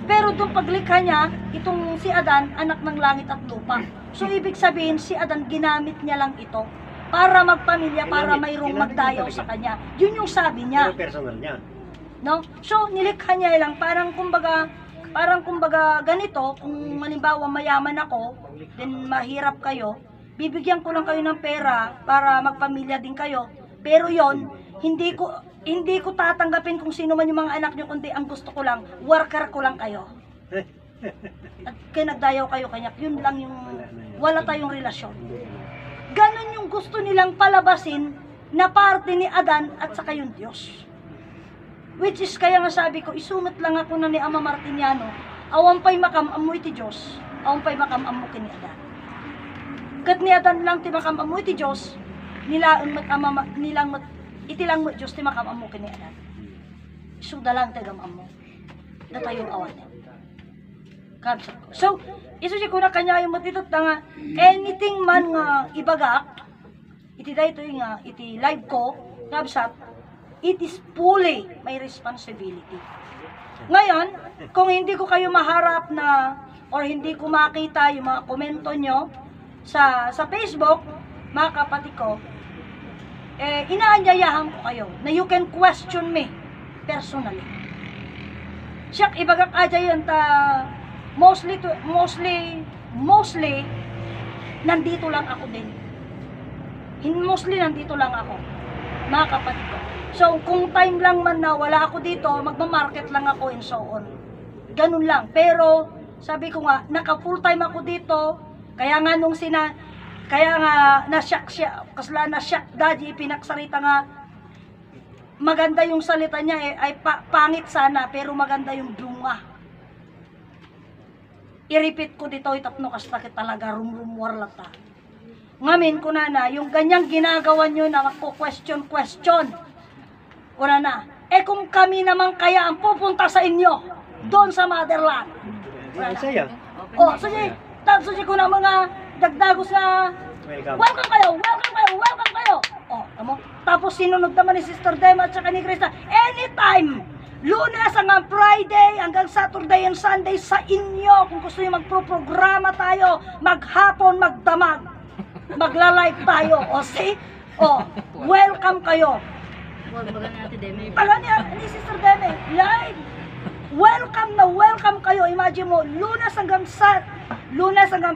Pero doon paglikha niya, itong si Adan, anak ng langit at lupa. So, ibig sabihin, si Adan, ginamit niya lang ito para magpamilya, para mayroong magdayaw sa kanya. Yun yung sabi niya. Pero personal niya. No? So, nilikha niya lang, parang kumbaga ganito, kung halimbawa mayaman ako, then mahirap kayo, bibigyan ko lang kayo ng pera para magpamilya din kayo. Pero yon hindi ko tatanggapin kung sino man yung mga anak nyo, kundi ang gusto ko lang, worker ko lang kayo. At kaya nagdayaw kayo kanya, yun lang yung, wala tayong relasyon. Ganon yung gusto nilang palabasin na parte ni Adan at saka yung Diyos. Which is, kaya nga sabi ko, isumot lang ako na ni Ama Martiniano, awan pa'y makam-amu iti Diyos, awan pa'y makam-amu kini Adan. Kat ni Adan lang ti makam-amu iti Diyos, itilang mo Diyos ti makam-amu kini Adan. Suda lang tagam-amu. Na tayong awan niya. Kabsat ko. So, iso siya ko na kanya yung matitot na nga, anything man nga ibagak, iti dahito yung nga, iti live ko, kabsat, it is fully my responsibility. Ngayon, kung hindi ko kayo maharap na, or hindi ko makita yung mga komento nyo sa Facebook, mga kapatid ko, inaanyayahan ko kayo na you can question me personally. Siyak ibagak aja yun ta mostly nandito lang ako din. Mostly nandito lang ako, mga kapatid ko. So, kung time lang man na wala ako dito, magmamarket lang ako and so on. Ganun lang. Pero, sabi ko nga, naka full time ako dito, kaya nga nung kaya nga na-shock siya, kasla na-shock daddy, pinaksarita nga, maganda yung salita niya ay pangit sana, pero maganda yung bunga. I-repeat ko dito, itapno kastakit talaga, rumrumwarlata. Ngamin ko na yung ganyang ginagawa nyo na question. Una na, kung kami naman kaya ang pupunta sa inyo, doon sa motherland. Ay, saya. Susi ko na mga dagdagos na, welcome kayo. Tamo? Tapos sinunod naman ni Sister Dema at saka ni Krista, anytime, Lunes hanggang Friday, hanggang Saturday and Sunday sa inyo, kung gusto nyo magproprograma tayo, maghapon, magdamag, magla-live tayo, welcome kayo. Huwag baga natin, Deme. Pala niya, ni Sister Deme, live. Welcome kayo. Imagine mo, Lunes hanggang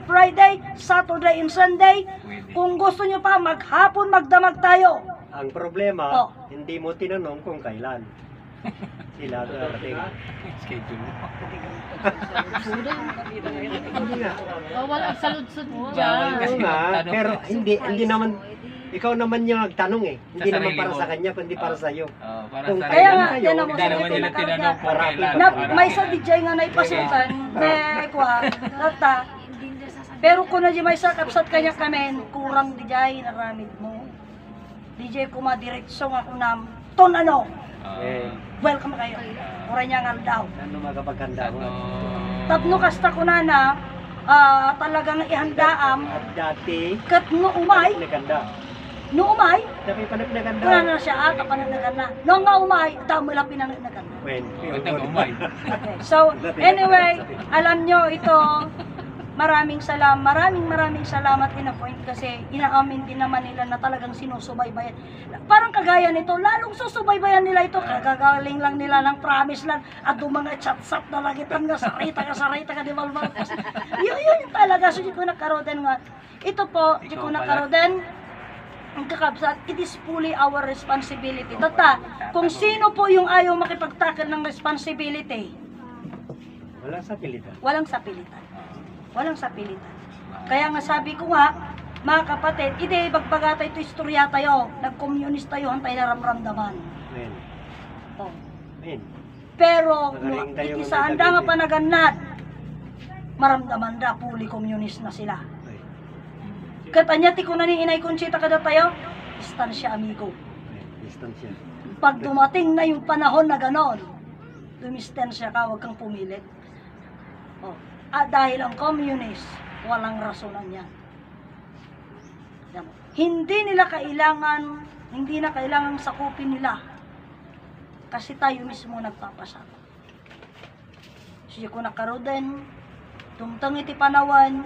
Friday, Saturday and Sunday. Kung gusto nyo pa, maghapon, magdamag tayo. Ang problema, Oh. hindi mo tinanong kung kailan. Sila darating. Schedule mo. Hindi nga. Bawal ang saludsod Bawal dyan. kasi. Oo nga, Tanong. pero hindi naman, ikaw naman yung nagtanong eh. Hindi Sa naman sarili para mo. sa kanya, kundi para sa iyo. Para Kung sa Kaya kailan nga, kayo, yan ang Hindi naman nila tinanong kung kailan. May sa DJ nga na ipasukan, nata. Pero kung na di may sakapsat kanya kami, kurang DJ, naramid mo. DJ ko madiretso nga kunam, ton ano, welcome kayo. Ura niya nga daw. Ano magkapaghanda mo? Tapno kasta ko na talagang ihandaam, At dati, kat no umay, Dati pa naganda. kuna na siya ata pananagan na. No nga umay, damo lang pinananagan na. When, Magandang umay. Okay. So, anyway, alam nyo ito, maraming salamat in a point kasi inaamin din naman nila na talagang sinusubaybayan. Parang kagaya nito, lalong susubaybayan nila ito, kagagaling lang nila ng promise lang at yung mga chat-sat na lagitan nga sarita ka di malmal. Yun talaga, so di ko nakaroden nga. Ito po, di ko nakaroden, ang kakabsat, it is fully our responsibility. Tata, kung sino po yung ayaw makipagtakil ng responsibility, Wala sa pilitan. walang sapilitan. Kaya nga sabi ko nga, mga kapatid, ide bagbaga tayo ito istorya tayo, nag-communist tayo, hantay na ramramdaman. Men. Oh. Men. Pero, Magaling tayo iti ng sa anda nga panaganad, maramdaman da, fully communist na sila. Ay, Katanya, ti ko na ni Inay Conchita kada tayo, distansya amigo. distansya. Pag dumating na yung panahon na ganon, dumistansya ka, huwag kang pumilit. Oh. Dahil ang communist, walang rasonan yan. Hindi na kailangan sakupin nila. Kasi tayo mismo nagpapasama. Siya ko nakaroden, tumtang iti panawan,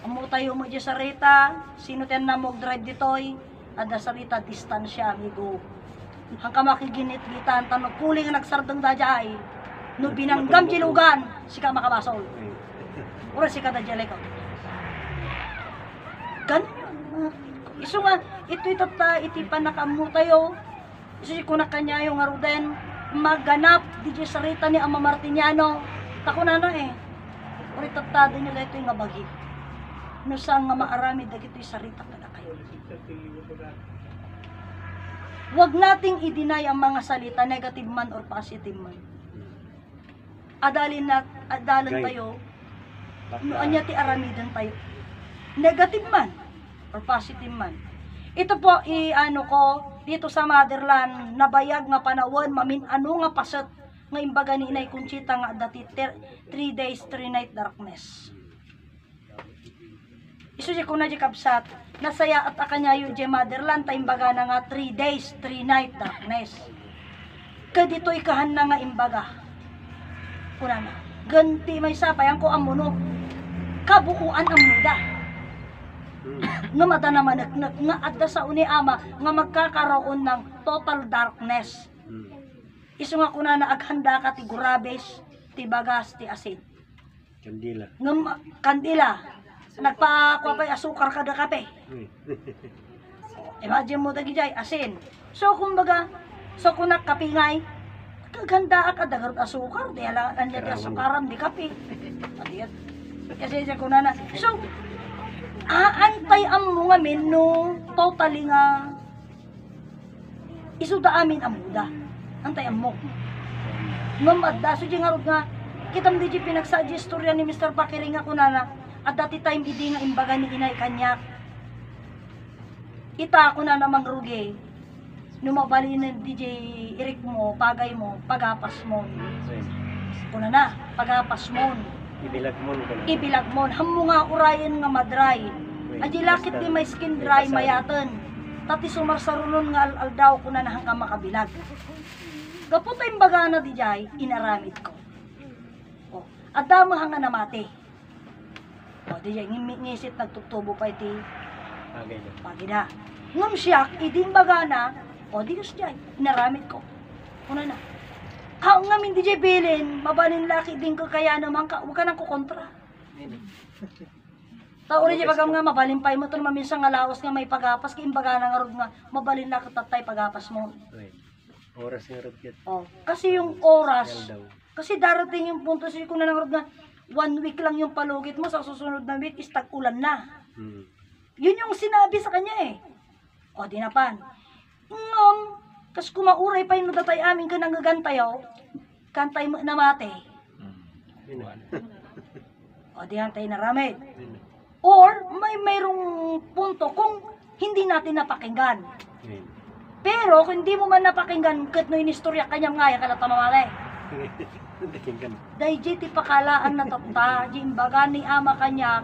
amo tayo mo di sarita, sino ten na mo drive ditoy, ada sarita distansya, amigo. Hangka makiginit-gitan, tanong kuling nagsardang dajay, no binanggam jilugan, sika makabasol. Ay, Ura si kada jalay ko. Ganun yun. Iso nga, iti panakamu tayo. Iso ko na kanya yung aruden, maganap, di sarita ni Ama Martiniano. Tako na Uri tatado nyo dito yung ngabagi. No sa nga maarami, dagito yung sarita ka na kayo. Huwag nating i-deny ang mga salita, negative man or positive man. Adalan tayo, anya ti aramidan tayo. Negative man or positive man. Ito po ko dito sa motherland nabayag nga panawon mamin-ano nga pasat nga imbaga ni Inay Conchita nga dati 3 days 3 night darkness. Isu ko na di kapsat nasaya at akanya yu di motherland ta imbaga na nga 3 days 3 night darkness. Kadito ikahan na nga imbaga. Kuna na. Ganti may sapay ko amuno kabuuan ang muda. Nga mata naman nga adda sa uni ama nga magkakaroon ng total darkness. Isu nga kuna na aghanda ka ti gurabes, ti bagas, ti asin. Kandila. Nga kandila. nagpakuha pa asukar kada kape. Imagine mo dagi jay asin. So kumbaga, so kung nakapingay, kaganda ka dagar asukar, di ala anya di asukaram di kape. Adiyat. Kasi siya kunana. So aantay ang mga menu totally nga isuda amin amuda. Antay ang mo. Mamadda so di nga rod nga kitam di pinagsuggest storya ni Mr. Pakiring nga kunana at dati time idi nga imbaga ni inay kanyak. Ita ako na namang rugi. Numabali na DJ Eric mo, pagay mo, pagapas mo. Kuna na, pagapas mo. Ibilag mo ka na. Ibilag mo. Hamo nga urayan nga madry. Adi lakit di may skin dry mayatan. Tati sumarsarunon nga al-aldaw ko na hanggang makabilag. Gaputa yung baga na di jay, inaramid ko. O, adama hanga namati. O, di jay, ngisit nagtutubo pa iti. Agay na. Pagida. Ngam siya, iding baga na, o di kas jay, inaramid ko. Una na. Kao nga min di jay bilin, mabalin laki din ko kaya naman ka, huwag ka nang kukontra. Tao rin jay bagam nga, mabalin pa mo ito naman minsan nga laos nga may pagapas, kaya imbaga na nga rin nga, mabalin laki tatay pagapas mo. Oras nga rod yun. O, kasi yung oras, Daw. kasi darating yung punto sa kung na lang rin nga, 1 week lang yung palugit mo, sa susunod na week is tag-ulan na. Yun yung sinabi sa kanya eh. O, di na pan. Kas kumauray pa yung nadatay amin ka nang gagantayaw, kantay mo namate. O, di hantay na ramid. Or, mayroong punto kung hindi natin napakinggan. Pero, kung hindi mo man napakinggan, kat no inistorya kanyang ngaya kalata mamali. Dahil ti pakalaan na tata, di imbaga ni ama kanya,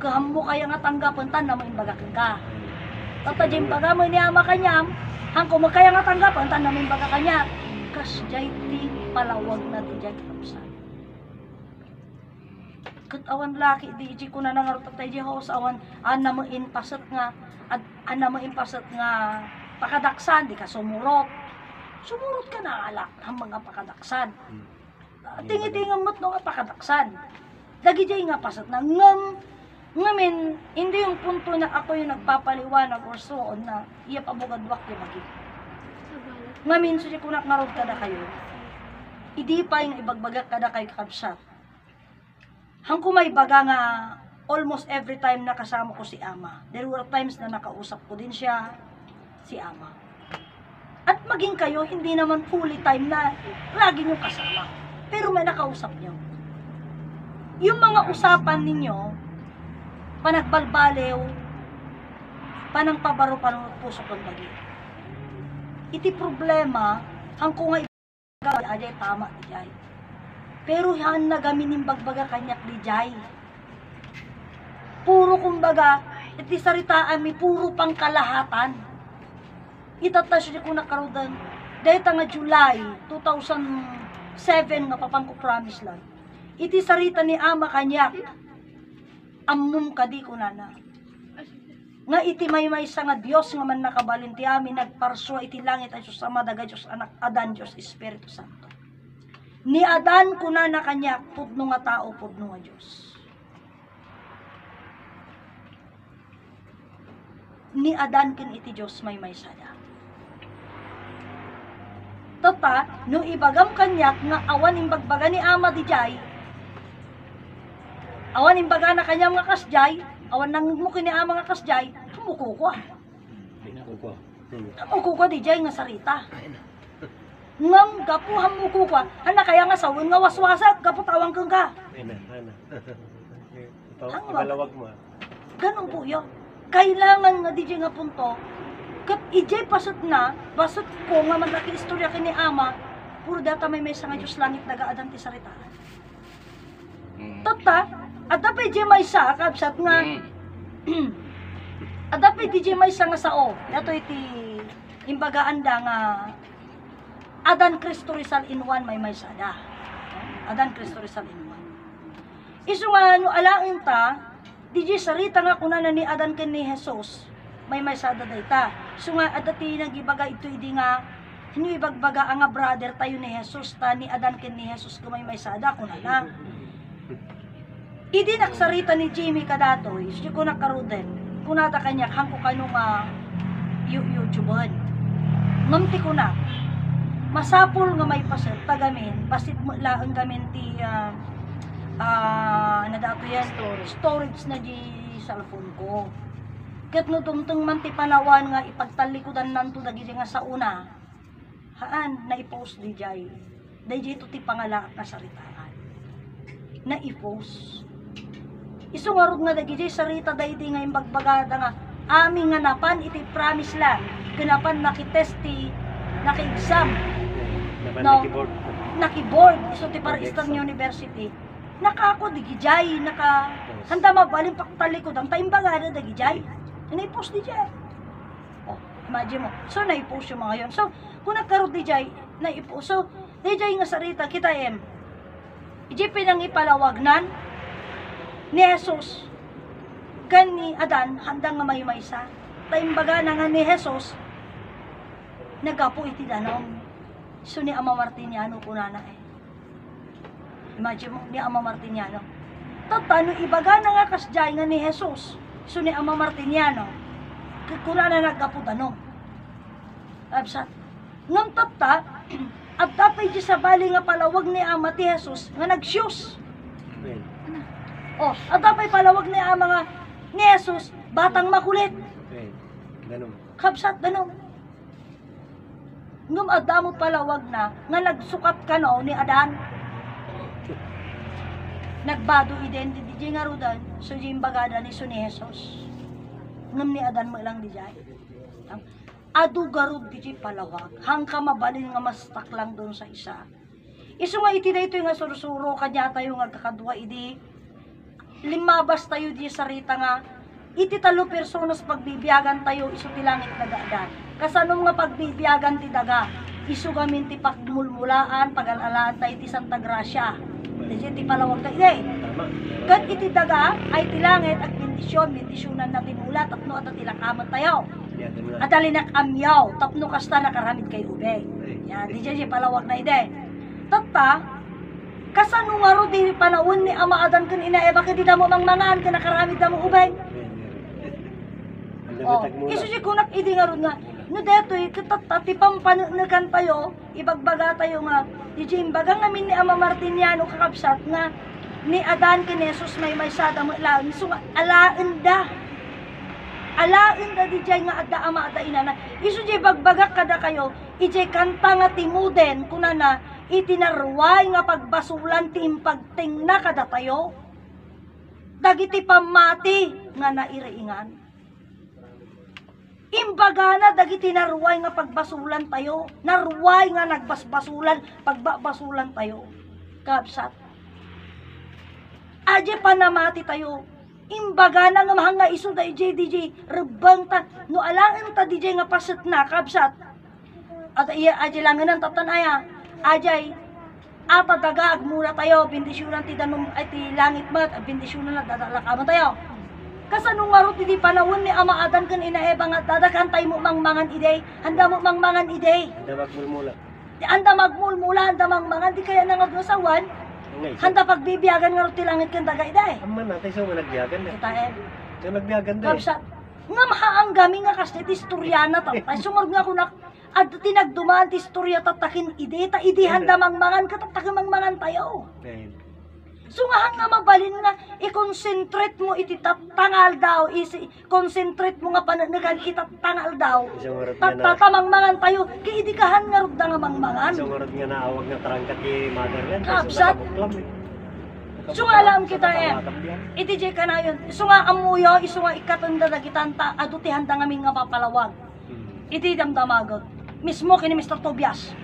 kaham mo kaya nga tanggapan tan na mainbagakin ka. Tata di imbaga mo ni ama kanya, hangko mo kaya nga tanggapan tan na mainbaga kanya. Kas jay ti palawag na di jay kapsan. Kat awan laki di iji ko na nangarot tatay di house awan ana mo inpasat nga at ana mo inpasat nga pakadaksan di ka sumurot. Sumurot ka na alak ang mga pakadaksan. Tingi-tingang mo't no nga pakadaksan. Lagi jay nga pasat na ngamin, hindi yung punto na ako yung nagpapaliwanag or so on na iya pabugadwak yung magi. Ngamin, so kung nakarod ka na kayo, hindi pa yung ibagbaga ka na kayo kakabsat. Hangko may baga nga almost every time na kasama ko si ama. There were times na nakausap ko din siya, si ama. At maging kayo, hindi naman fully time na lagi nyo kasama. Pero may nakausap nyo. Yung mga usapan ninyo, panagbalbalew, panang pabaro panang puso kong lagi. Iti problema, hangko nga ibagbaga, ajay tama, ajay. Pero yan nagamin yung bagbaga kanyak di jay. Puro kumbaga, iti saritaan mi puro pang kalahatan. Itatas ko nakarodan. Dahil nga July 2007 nga papangko promise lang. Iti sarita ni ama kanyak. Ammum kadi ko na. Nga iti may sa nga Dios nga man nakabalinti amin nagparswa iti langit ay Diyos Ama daga Diyos Anak Adan Diyos Espiritu Santo. Ni Adan ko na kanyak pudno nga tao pudno nga Diyos. Ni Adan ken iti Diyos may sada. Tata, no ibagam kanyak nga awan imbagbaga ni ama di jay. Awan imbaga na kanya mga kasjay, awan nang muki ni ama nga kasjay, tumuko ko. Tumuko ko di jay nga sarita. Ngam gapu hamuko ko, ana kaya nga sawon nga waswasat, gapu tawang kang ka. Ana. Ibalawag mo. Ganun po yun. Kailangan nga di jay nga punto, kat ijay pasot na, basot ko nga maglaki istorya kini ama, puro data may mesa nga Diyos langit nagaadan ti saritaan. Tata, adapay di may sa, kabsat nga, adapay di may sa nga sao, dato iti, imbagaan da nga, Adan Cristo Rizal in one may sada. Adan Cristo Rizal in one. Isu nga, no alain ta, di sarita nga kuna na ni Adan ken ni Jesus, may sada dayta. So nga, adati nagibaga ito idi nga, hindi ibagbaga ang nga brother tayo ni Jesus, ta ni Adan ken ni Jesus kumay may sada kuna na. Idi naksarita ni Jimmy kadatoy, siya ko nakaruden, kunata kanya, hangko ka nung YouTubean. Ngamti ko na, masapul nga may pasit, tagamin, basit mo laang gamin ti, nadato yan, storage na di cellphone ko. Kat no tumtong man ti panawan nga ipagtalikudan nanto dagi nga sa una, haan, na-post di jay. Dahil ito ti pangala at nasaritaan. Na-post. Isungarod nga dagi jay sarita dahil di nga imbagbagada nga, aming nga napan, iti promise lang, kanapan nakitesti, naki-exam, no, naki-board, iso ti para Eastern University, nakako digi jay, handa mabaling paktalikod, ang taimbagada dagi jay. Na-post di jay. Oh, imagine mo. So, na-post yung mga yun. So, kung nagkaroon di jay, na-post. So, di jay nga sarita, kita iji pinang ipalawagnan ni Jesus kan ni Adan, handang nga may-maysa. Taimbaga na nga ni Jesus, nagapo iti danong. So, ni Ama Martiniano kunana Imagine mo, ni Ama Martiniano. Tatano, ibaga na nga kasjay nga ni Jesus. So ni Ama Martiniano, kuna na nagkaputanong. Absat. Ngam tapta, at tapay di sa bali nga palawag ni Ama ti Jesus, nga nagsyus. Oh, at tapay palawag ni Ama nga ni Jesus, batang makulit. Kabsat, danong. Ngam adamot palawag na, nga nagsukat ka no ni Adan. Nagbado identity di nga rudan, so di imbagada ni so ni Jesus. Ngam ni Adan mo lang di jay. Adu garud di palawag, hangka mabalin nga mastak lang doon sa isa. Iso nga iti na ito nga surusuro, kanya tayo nga kakadwa idi. Limabas tayo di sarita nga, iti talo personas pagbibiyagan tayo, iso ti langit nagaadan. Kasanong nga pagbibiyagan ti daga, iso gamin ti pagmulmulaan, pag-alalaan tayo ti Santa Gracia. Ti palawag tayo ide. Kat iti daga ay tilangit at bendisyonan na tinula, tapno at tilakamat tayo. At alinak amyaw, tapno kasta nakaramid kay ube. Yan, di dyan palawag na ide. Tata, kasano nga ro di panahon ni Ama Adan kan ina Eva, kadi damo mangmangaan ka nakaramid damo ube. Oh, iso si kunak idi nga ro nga, no detoy, katati pampanagan tayo, ibagbaga tayo nga, di imbaga ngamin ni Ama Martiniano kakabsat nga, ni Adan kan Jesus may sada mo ilang, so alaan da di jay nga adda Ama adda inana, iso jay bagbagak kada kayo, ijay kanta nga timuden, kunana, itinarway nga pagbasulan tim pagting na kada tayo, dagiti pamati nga nairiingan. Imbaga na dagiti naruway nga pagbasulan tayo, naruway nga nagbasbasulan, pagbabasulan tayo. Kabsat. Aje panamati tayo. Imbaga na nga mahanga iso da DJ, rebang ta, no alaan ta DJ nga pasit na, kabsat. At iya, aje langan ang tatanaya, ajay, ata dagag mula tayo, bindisyonan ti danum, ay ti langit mat, bindisyonan na dadalakaman tayo. Kasanong marot di panahon ni Ama Adan kan ina Eva nga dadakantay mo mangmangan ide, handa mo mangmangan ide. Handa magmulmula, handa mangmangan, di kaya nga sawan, handa pagbibiyagan nga roti langit kan daga ide. Aman natin sa nagbiyagan na. Kita So nagbiyagan da Kapsa, nga mahaang gami nga kasi istoryana tatay, sumurg nga kunak, at tinagdumaan ti istorya tatakin ide, ta ide handa mangmangan, katatakin mangmangan tayo. So nga hanga mabalin nga, i-concentrate mo iti tatangal daw, i-concentrate mo nga pananagan itatangal daw, tatamangmangan tayo, kaya idikahan nga rugda nga mangmangan. So nga nga naawag na tarangkat ni mother yan. Kapsat. So nga alam kita iti jay ka na yun, so nga amuyo, iso nga ikatanda na kitanta, adutihan da ngamin nga papalawag. Iti damdamagot, mismo kini Mr. Tobias.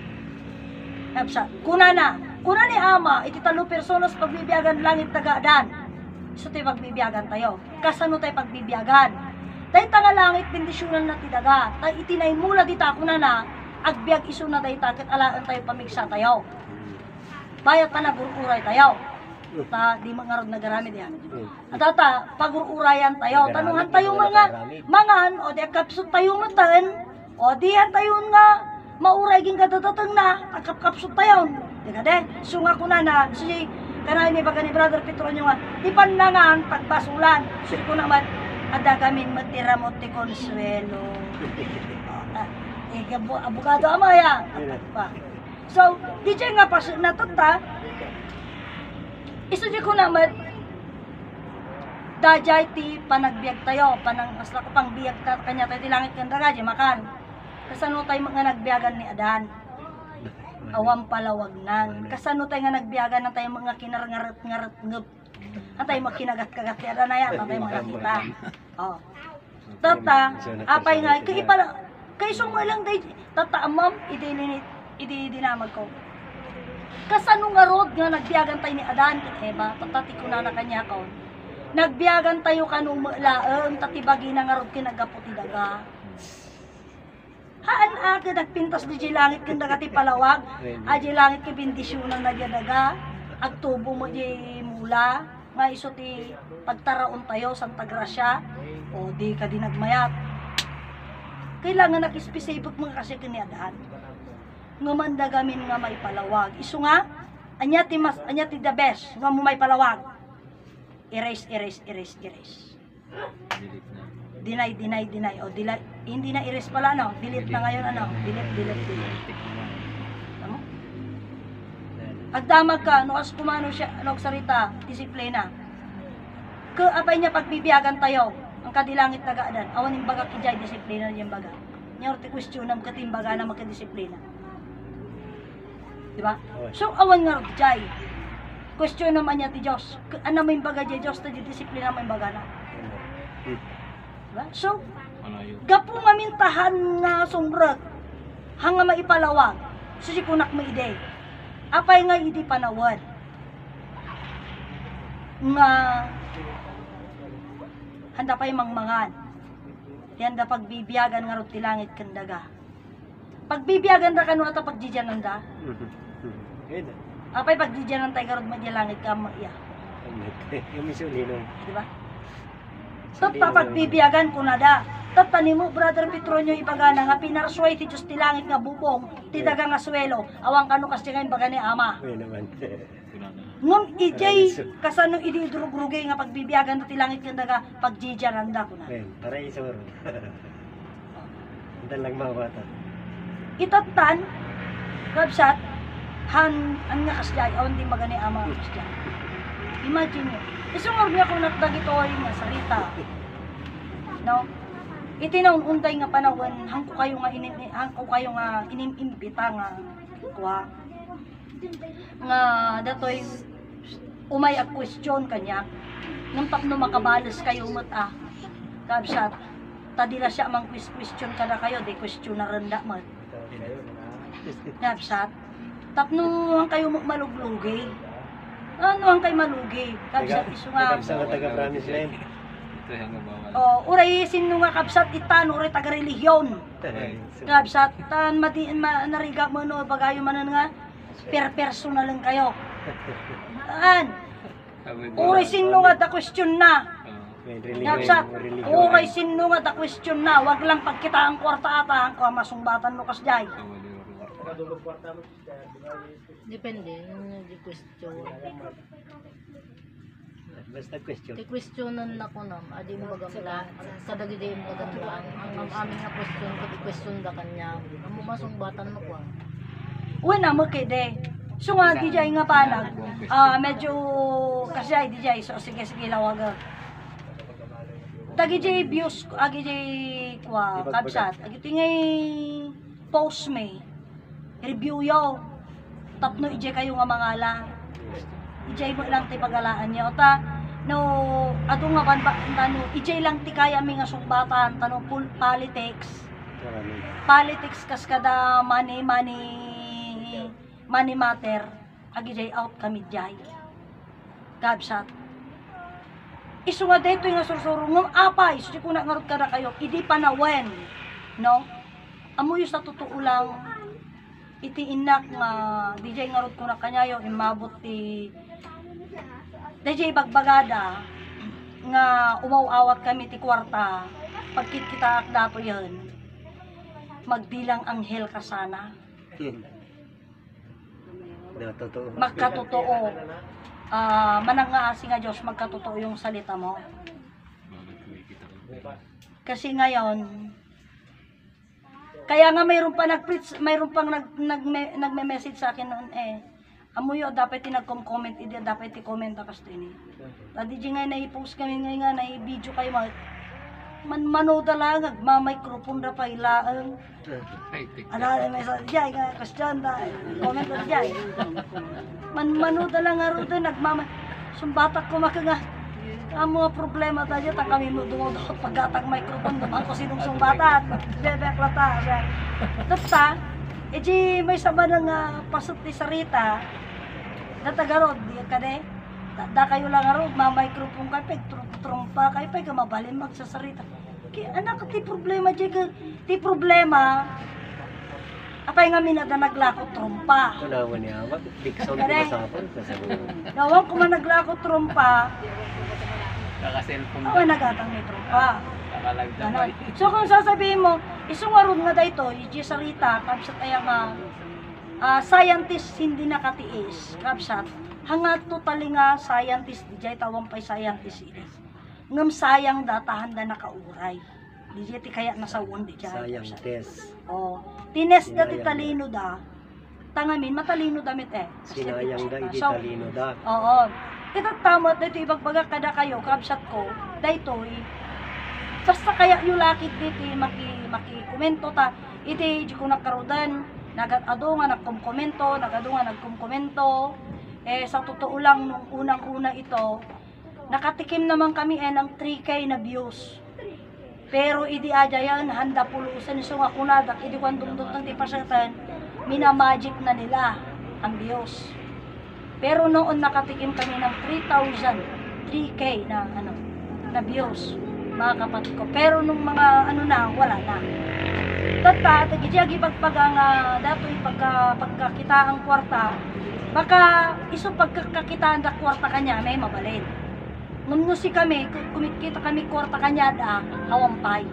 Kapsat, kuna ni Ama, iti talo personas pagbibiyagan langit tagadan. So tayo pagbibiyagan tayo. Kasano tayo pagbibiyagan? Tayo tanga langit, bendisyonan na tidaga. Tayo itinay mula dita kuna na, agbiag iso na tayo takit alaan tayo pamigsa tayo. Bayat na nagururay tayo. Ta, di mangarod na garamid yan. At ata, pagururayan tayo. Tanungan tayo mga mangan, o di kapsot tayo matan, o diyan tayo nga, mauray ging kadadatang na, agkapsot tayo. Diga de, so nga kuna na, si Kana ni baga ni Brother Petronio nga, di panlangan pagbasulan. Sige ko naman, ada gamin matira mo ti Consuelo. Abogado amaya. So, di dyan nga pas natata, iso di ko naman, dajay ti panagbiag tayo, panang asla ko pang biyag ta kanya tayo ti langit kanda di makan. Kasano tayo mga nagbiagan ni Adan? Awang palawag nan. Kasano tayo nga nagbiagan na tayo mga kinarngarat-ngarat ngep. Ang tayo makinagat-kagat ti Adan na yan, ang tayo mga kita. Oh. Tata, apay nga, kaya pala, kaya sumalang tayo, tata amam, idinamag ko. Kasano nga rod nga nagbiagan tayo ni Adan, ba, tatati ko na kanya ko. Nagbiagan tayo kanong laeng, tatibagi na nga rod kinagaputi daga. Haan aga nagpintas di langit kang daga ti palawag, aji langit ki bendisyonan na daga, agtubo mo di mula, nga iso ti pagtaraon tayo, Santa Gracia, o di ka di nagmayat. Kailangan nag-specific mga kasi kaniadahan. Ngumanda gamin nga may palawag. Iso nga, anya ti the best, nga mo may palawag. Erase. Deny. O, hindi na erase pala, no? Delete na ngayon, ano? Delete. Tama? Agdamag ka, no? As kumano siya, ano, sarita, disiplina. Apay niya pagbibiyagan tayo, ang kadilangit tagaadan, awan yung baga kijay, disiplina yung baga. Niya orti questionam katimbaga na magkadisiplina. Diba? So, awan nga kijay. Question naman niya ti Diyos. Ano may baga di Diyos, ta di disiplina may baga na. Diba? So, gapo nga mintahan nga sumrag, hanga maipalawag, susikunak mo ide. Apay nga idi panawad. Nga, handa pa'y mangmangan. Handa pagbibiyagan nga rot ti langit kandaga. Pagbibiyagan da kanu ata pagjijanan da. Apay pagjijanan tay karot madya langit ka iya. Yung misulino. Diba? Tata pagbibiyagan ko na da. Tata ni mo, Brother Petronio, ibagana nga pinarsuay ti Diyos ti langit nga bubong, ti daga nga swelo, awang kano kasi ngayon baga ni Ama. Uy naman. Ngun ijay, kasano ididrug-rugay nga pagbibiyagan ti langit nga daga, pagjijaranda ko na. Para isuro. Hindi lang mawata. Itatan, kabsat, ang nga kasjay, awan di baga ni Ama ang kasjay. Imagine nyo, isungor niya kung nakdagito nga sarita. No? Itinaununday nga panahon, hangko kayo nga inimimbita nga kuha. Nga datoy umay a question kanya. Nang tapno makabalas kayo mata. Kabsat, tadila siya mang question kada kayo, de question na randa mat. Kabsat, tapno ang kayo maluglugi. Ano ang kay malugi? Kabsat iso nga. Kabsat nga taga-promise land. Uray sino nga kabsat itan, uray taga-relihiyon. Kabsat, tan nariga mo no, bagayo manan nga, personal lang kayo. Uray sino nga da question na. Kabsat, uray sino nga da question na, wag lang pagkita ang kwarta ata, ang masumbatan mo kasjay. Depende, di question. Basta question. Di questionan na ko nam, adi mo bagamla, kadagidi mo bagamla. Ang aming nga question da kanya, ang masumbatan mo ko. Uy na mo kede. So nga DJ nga panag, medyo kasi ay DJ, so sige lawag. Tagi DJ views, agi DJ kwa kabsat, agi tingay post me. Review yo. Tapno ije kayo nga mangala. Ije mo lang ti pagalaan niyo ta. No, ato nga ban ba tano, ije lang ti kaya mi nga sumbatan tano politics. Politics kas kada money matter. Agi jay out kami jay. Kabsat. Isu nga dito nga sursuro ngom apay, so ko na ngarot kada kayo, idi panawen. No? Amoy sa totoo lang iti inak nga DJ ngarot ko na kanyayo imabot ti DJ bagbagada nga umaw-awat kami ti kwarta pagkit kita dato yan magdilang anghel ka sana Totoo. magkatotoo manangaasi nga Diyos, magkatotoo yung salita mo. Kasi ngayon, kaya nga mayroon pa mayroon pang nagme-message sa akin noon amuyo dapat tinagkom-comment, dapat i-comment akas to ini. Tadi di nga na-post kami nga na-video kayo mano talaga ma-microphone ra pa ilaang. Ana may sa diay nga question da comment ra diay. Mano talaga ro do sumbatak ko makaga ang mga problema tayo ta kami mo dumodot paggatag microphone naman ko sinong sumbatat bebek lata tata di may sama nga pasot ni Sarita datagarod di kade da kayo lang arod ma-microphone kay peg trompa kay peg mabalin magsasarita kay anak ti problema ti problema apay nga minada naglakot trompa Kunawan niya, big sound ko masapon. Gawang ko man naglakot trompa Naka-cellphone ako nagatang may trompa. Nakalagdamay. So kung sasabihin mo, isungarod nga dayto, yung Sarita, kapsat ay nga scientist hindi nakatiis, kapsat, hanga totally nga scientist, di jay tawang pa'y scientist inis. Ngam sayang datahan da nakauray. Di jay ti kaya nasawon di jay. Sayang test. Oh, tines da ti talino da, tangamin, matalino damit Sinayang da, hindi So, talino da. oo. Itatamot dito ibagbaga kada kayo kapsat ko dayto basta kaya yung lakit dito maki-komento ta iti di ko nakarudan nagado nga nagkomkomento nagkomkomento sa totoo lang nung unang-una ito nakatikim naman kami ng 3K na views pero idi ajayan handa pulusan so nga kunadak idi kwan dumdum ti pasatan minamagic na nila ang views. Pero noon nakatikim kami ng 3K na views, mga kapatid ko. Pero nung mga wala na. Tata, tagijagi pagpagang dato'y pagkakita ang kwarta, baka iso pagkakakitaan da kwarta kanya, may mabalin. Nung si kami, kumikita kami kwarta kanya da, awampay.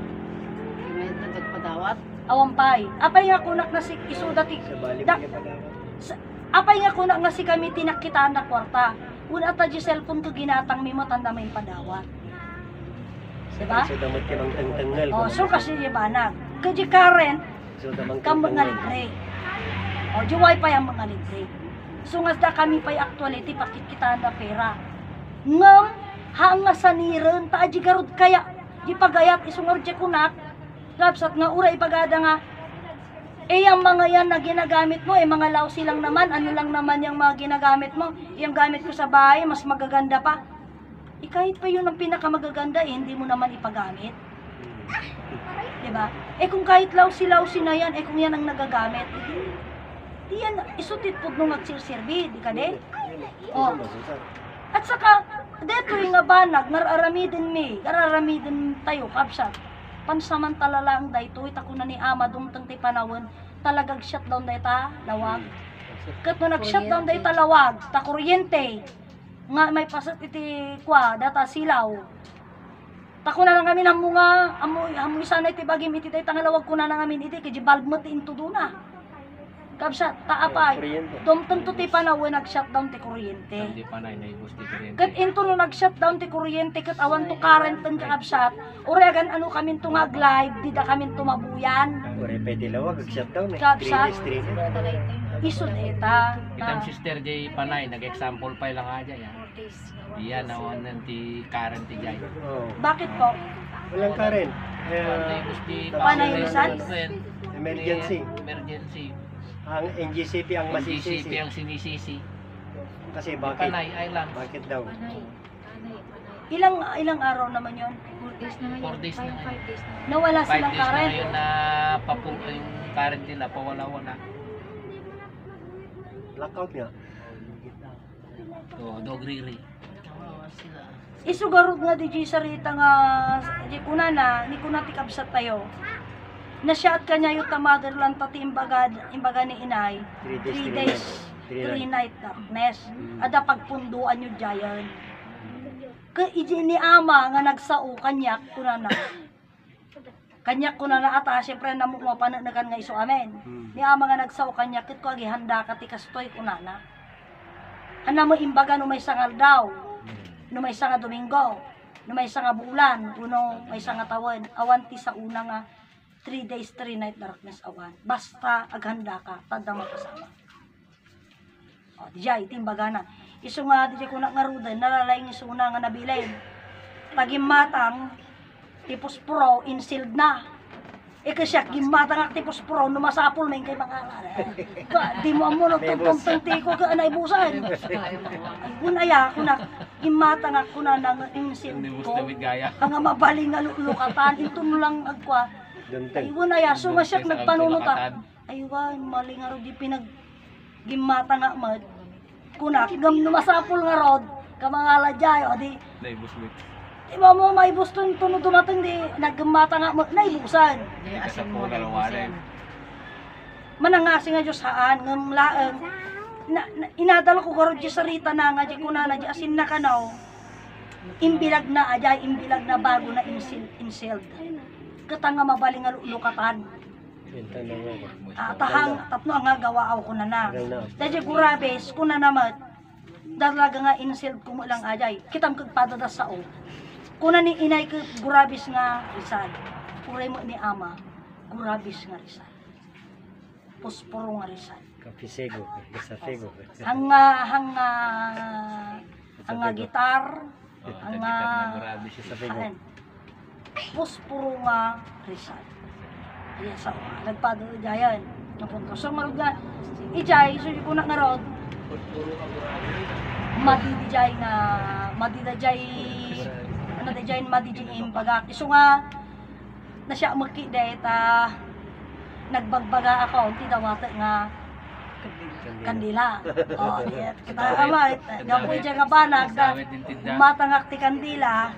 May nagpadawat. Awampay. Apay nga kunak na si iso dati. Sa bali Da- mo pagawat. Apay nga kunak nga si kami tinakitaan na kwarta. Una ta di cellphone ko ginatang mi matanda may padawat. Diba? So damot ka ng tangtangal. Oh, so kasi di ba na? Kaya current, So damang kang mga libre. O, di wifi ang mga libre. So nga da kami pa'y actuality, pakikitaan na pera. Ngam, hanga sa niren, ta di garod kaya, di pagayat, isungar di kunak, lapsat nga ura ipagada nga, yung mga yan na ginagamit mo, mga lausi lang naman, ano lang naman yung mga ginagamit mo, yung gamit ko sa bahay, mas magaganda pa. Kahit pa yun ang pinakamagaganda, hindi mo naman ipagamit. Diba? Kung kahit lausi-lausi na yan, kung yan ang nagagamit, di yan, isutit po nung agsirserbi, di ka de? Oh. At saka, deto yung nga banag, nararamidin tayo, kapsat. Pansamantala lang dayto, ita ko na ni Ama dumtang ti panawon, talagang shutdown day ta, lawag. Kat no nag-shutdown day ta lawag, ta kuryente, nga may pasat iti kwa, data silaw. Ta ko na lang kami ng mga, amoy sana iti bagim iti day tangalawag ko na lang kami iti, kaya balbot ti into na. Kapsat, taapay, dumtang to ti panawon, nag-shutdown ti kuryente. Hindi pa na inaibos di kuryente. Kat into no nag-shutdown ti kuryente kat awan to current ten kakabsat. Uragan ano kami tungag live, di da kami tumabuyan. Ore pwede lawag, shutdown eh. Kapsat. 3 days. Isod eta. Itam Sister J Panay, nag-example pa lang aja yan. Iyan, nawan nanti current ti Jay. Oh. Bakit po? Walang karen. Naibos di Panay Rizal? Emergency. Emergency. Ang NGCP ang GCP masisisi. ang sinisisi. Kasi bakit? Panay Island. Bakit daw? Ilang araw naman yon? 4 days na ngayon. Nawala 5 silang days na current. ngayon na yung current nila, pawala-wala. Blackout nga. So, dogriri. Isugarod nga di Sarita nga di kunana, ni kunati kabsat tayo. Na siya at kanya yung motherland pati imbaga ni inay. 3 days, 3 night darkness. Ada pagpunduan yung giant. Iji ni Ama nga nagsao kanyak kunana. Kanyak kunana ata syempre namo mapananagan nga iso amen. Ni Ama nga nagsao kanyak kit ko agi handa ka ti kastoy kunana. Ana mo imbaga no may sangal daw, no may sanga Domingo, no may sanga bulan, uno may sanga tawen, awan ti sa una nga 3 days, 3 night darkness awan. Basta aghanda ka, tanda makasama. O, dijay, timbaga na. Iso nga, dijay ko na nga rudan, nalalaing iso na nga nabilayin. Tagim matang, tipos pro, insealed na. Kasi gimatang nga tipos pro, numasapol may kay mga di mo mo nagtugtong ko ka anay busan. Ay, kunaya, kuna, gimatang nga kuna nang insealed Hindi mo ko. stawid gaya. Ang nga mabaling nga lukatan, ito no lang agwa. Ay, Danteng. kunaya, so nga siya Sa nagpanunuta. Kalakatan. Ay, wan, mali nga ro di pinag gimatang nga mad. Kuna, gam numasapol nga rod, kamangala jay, o di, Naibus mo. Iba mo maibus to tunod dumatang di nagmata nga mo naibusan. Di Hindi ka sa asin mo pula na lawarin. Manangasi nga Diyos haan ngam laeng. Inadalo ko garo di sarita na nga di kunana di asin na kanaw. Imbilag na ajay imbilag na bago na insealed. Katanga mabaling nga lukatan. Ito na nga. Tahang tatno nga gawaaw ko na na. Tagal na. Dahil gurabes ko na naman. Dalaga nga insealed ko mo lang ajay. Kitam kagpadada sa o. Kuna ni inay ko gurabis nga Rizal. Kuray mo ni ama, gurabis nga Rizal. Posporo nga Rizal. Kapisego. Kasafego. Hanga gitar, hanga Grabe siya. Kasafego. saan? Posporo nga Rizal. Iya sa nagpado jayan. Napunto so marugla. Ijay so di ko na nga rod. Madidijay nga madidijay ano dijay madidijay bagak. Iso nga na siya magki deta nagbagbaga ako ti dawata nga kandila. Oh, yeah. Kita ama gapoy diya nga banag da Sawit din tinda. matangak ti kandila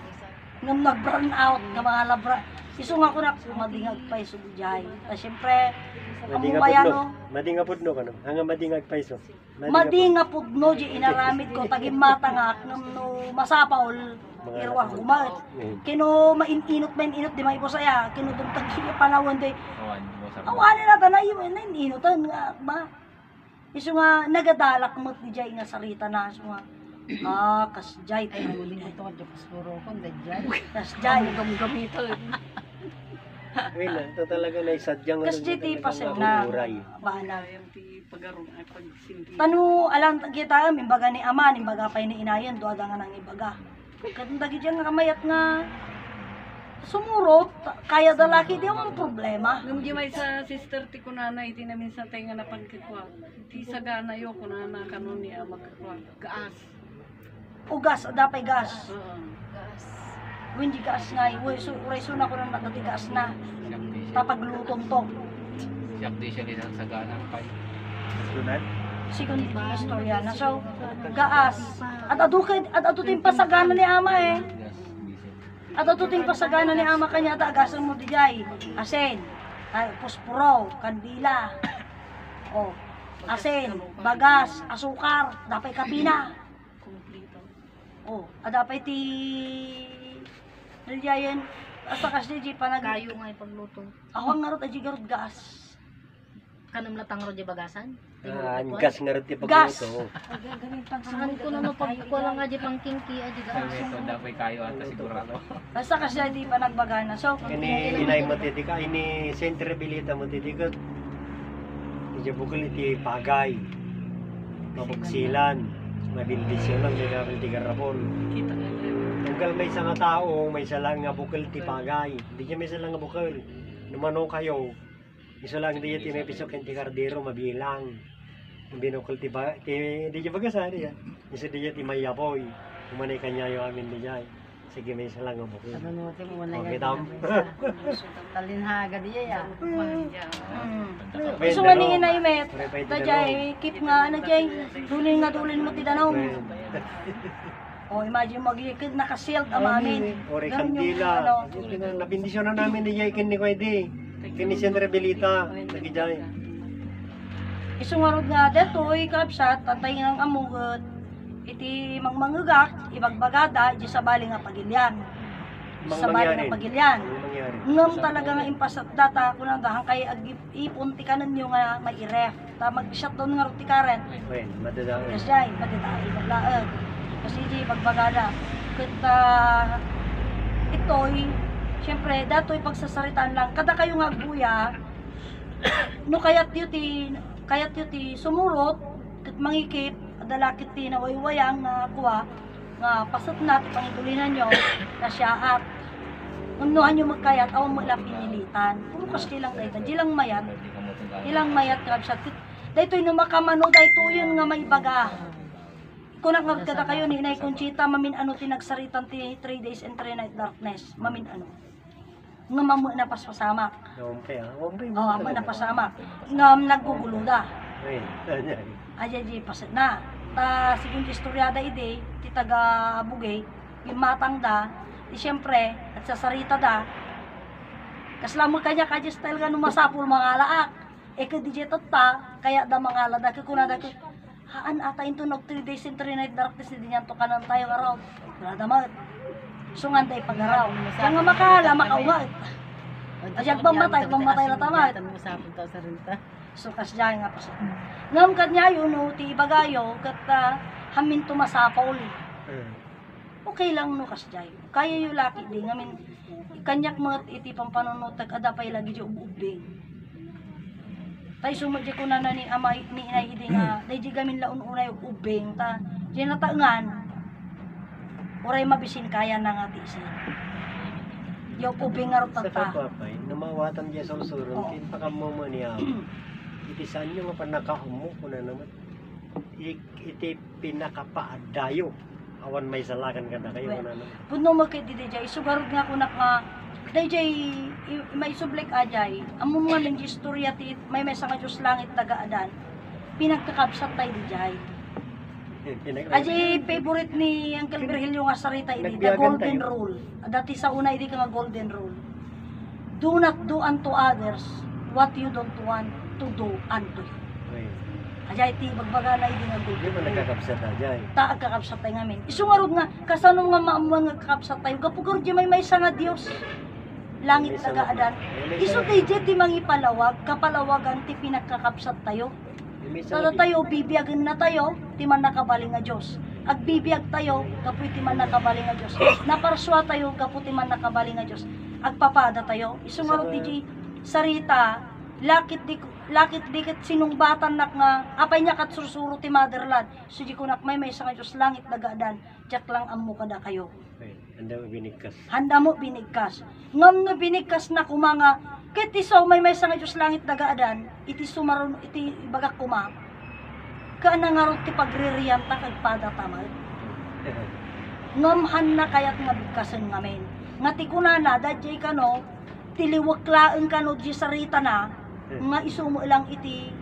ngam nag-burn out nga mga labra. Iso nga ko na madingag pa iso dijay. Ta syempre Madinga amumayano pudno. Madinga pudno ka no. Hanga madingag paiso. madi nga pudno di inaramid ko tagim matangak ngam no masapaol irwa kumat kino maininot di maipo saya kino dumtag kini panawon day Awan mo sa awanin na tanay na ininutan nga ba iso nga nagadalak mo di jay nga sarita na iso nga kas jay Ay, huling ito ka Diyos puro ko, dadyan. kas jay Gamito. Uy na. Ito talaga na isadyang. kas jiti pasen na Uray. bahala tanu alam kita imbaga ni ama imbaga pa ni inayon duada nga nang ibaga kadang dagi diyan nga kamayat nga sumurot kaya dalaki di mo problema Nung di may sa sister ti kunana iti na minsan tayo nga napagkikwa. Ti sagana yo kunana kanon niya magkikwa. Gaas. ugas adapay gas Oo. Winji gas nga uray so na ko nang dati gas na tapaglutom to Siyak di siya rin ang sagana pa. Sunod. second istorya na so gaas at adutin pasagana ni ama at adutin pasagana ni ama kanya at agasan mo dijay asen ay posporo kandila oh asen bagas asukar dapay kapina oh adapay ti dijayan asa kas di panag Kayo nga ipagluto. awang ngarot aji garot gas Kanam latang ro di bagasan. Gas nga rin ti Gas. pagluto. Saan ko na mapagkulang nga di pang kinki aji Sabi gas. ito, dapat kayo ata sigurado. basta kasi di pa nagbagana so Ini inay mo titika. Ini sentribilita mo titika. Medyo bukal iti pagay. Mabuksilan. Mabindisyon lang. May kapil ti garapon. Kita nga yun. Tunggal may isang tao, may isa lang nga bukal ti pagay. Hindi niya may isa lang nga bukal. Numano kayo, isa lang di niya tinapisok yung ti kardero, mabilang. Yung binukal ti ba, di niya bagasan niya. Isa di niya ti mayapoy. Umanay kanya yung amin di niya. Sige, may isa lang nga bukal. Ano no, mo na Okay, yan. tam. Talinhaga di ya. gusto nga ni inay met dajay keep nga ano jay dulin mo ti danaw oh imagine magikid nakasilt ang amin Ore Ganun yung kandila. ano. Nabindisyon na namin di niya ikin ni Kwede. Kini sentribilita. Nagijay. isungarod nga detoy kapsat tatay nga amugot iti mangmangugak ibagbagada di sa bali nga pagilyan sa bali nga pagilyan Ang mangyari. ngam talaga nga impasat data kunang dahang kay ipon ti kanan nyo nga may iref ta mag-shutdown nga ruti current. Wen, madadaan. Kasi ay, maditaay maglaan. Kasi di magbagada. Kita ito'y, siyempre, dato'y pagsasaritaan lang. Kada kayo nga buya, no kayat yuti sumurot, kat mangikip, adalakit ti nawaywayang nga kuha, nga pasat natin pangitulinan nyo, na siya at unuhan nyo magkayat, awang mo ilang pinilitan. Puro kasi lang dahil, di lang mayat. Ilang mayat kabsat. Dahito yung makamano, dahito yun nga may baga. Kung nakagkata kayo ni Inay Conchita, mamin ano tinagsaritan ti 3 days and 3 night darkness. Mamin ano. Nga mamu na paspasamak. Wampay ah. Wampay Oo, ama na pasamak. Nga nagguguluda. Wen, tanyan. Aja di pasat na. Ta sigun istoryada ide, ti taga Bugay, yung matang da, di siyempre, at sasarita da, kaslamod kanya kaya style nga numasapul mga alaak. Eka di ta, kaya da mga alada, kuna da haan ata into nog 3 days and 3 night darkness hindi niyan to kanan tayo araw. Wala damat. Sungan day pag-araw. Kaya nga makahala, makaugat. Adyag mamatay na tamat. So kasya nga pa siya. Ngam kat niya yun, no, ti ibagayo, kat hamin tumasapaw li. Okay lang no kasya. Kaya yung laki di, ngamin, kanyak mga iti pang panunotag, adapay lagi di ububing. Tay sumadya ko na ni amay ni inay idi nga, day di gamin laun unay ubing, ta, di nataangan, uray mabisin kaya na nga ti siya. Yung ubing nga Sa rutag ta. kapapay, namawatan diya sa usurong, kin pakamumo niya. Iti saan nyo nga panakaumo ko na naman. Iti pinakapaadayo. Awan may salakan ka na kayo na naman. Puno magkit di jay sugarod nga ko nga dayjay may sublik ajay amo nga ng istorya ti may sa nga Diyos langit tagaadan pinagkakabsat tay di jay. Ajay favorite ni Uncle Virgilio nga sarita idi the Nagbiyagan golden tayo. rule. Dati sa una idi ka nga golden rule. Do not do unto others what you don't want to do unto you. Ajay ti magbaga na idi nga Hindi golden mo rule. nagkakabsat na dyan. Taag kakabsat tayo ngamin. Isungarod nga, kasano nga maamuan nga kakabsat tayo, kapugor di may sa nga Diyos. Langit tagaadan. Iso tayo di mangipalawag, kapalawagan ti pinagkakabsat tayo. Tata tayo, bibiyagan na tayo, ti man nakabaling nga Diyos. Ag bibiyag tayo, kapoy ti man nakabaling nga Diyos. Naparswa tayo, kapoy ti man nakabaling nga Diyos. Agpapada tayo. Isungarod di sarita, lakit dikit sinungbatan nak nga apay niya kat sursuro ti motherland so di ko nak may sa nga Diyos langit nagadan jak lang ammo kada kayo Handa mo binigkas. handa mo binigkas ngam no binigkas na kumanga ket iso may sa nga Diyos langit nagadan iti sumaron iti bagak kuma kaana nga rod ti pagririyan ta kag pada tamad ngamhan na kayat nga bigkasen ngamen nga ti kunana dadjay kano tiliwaklaan kano di sarita na nga isumo lang iti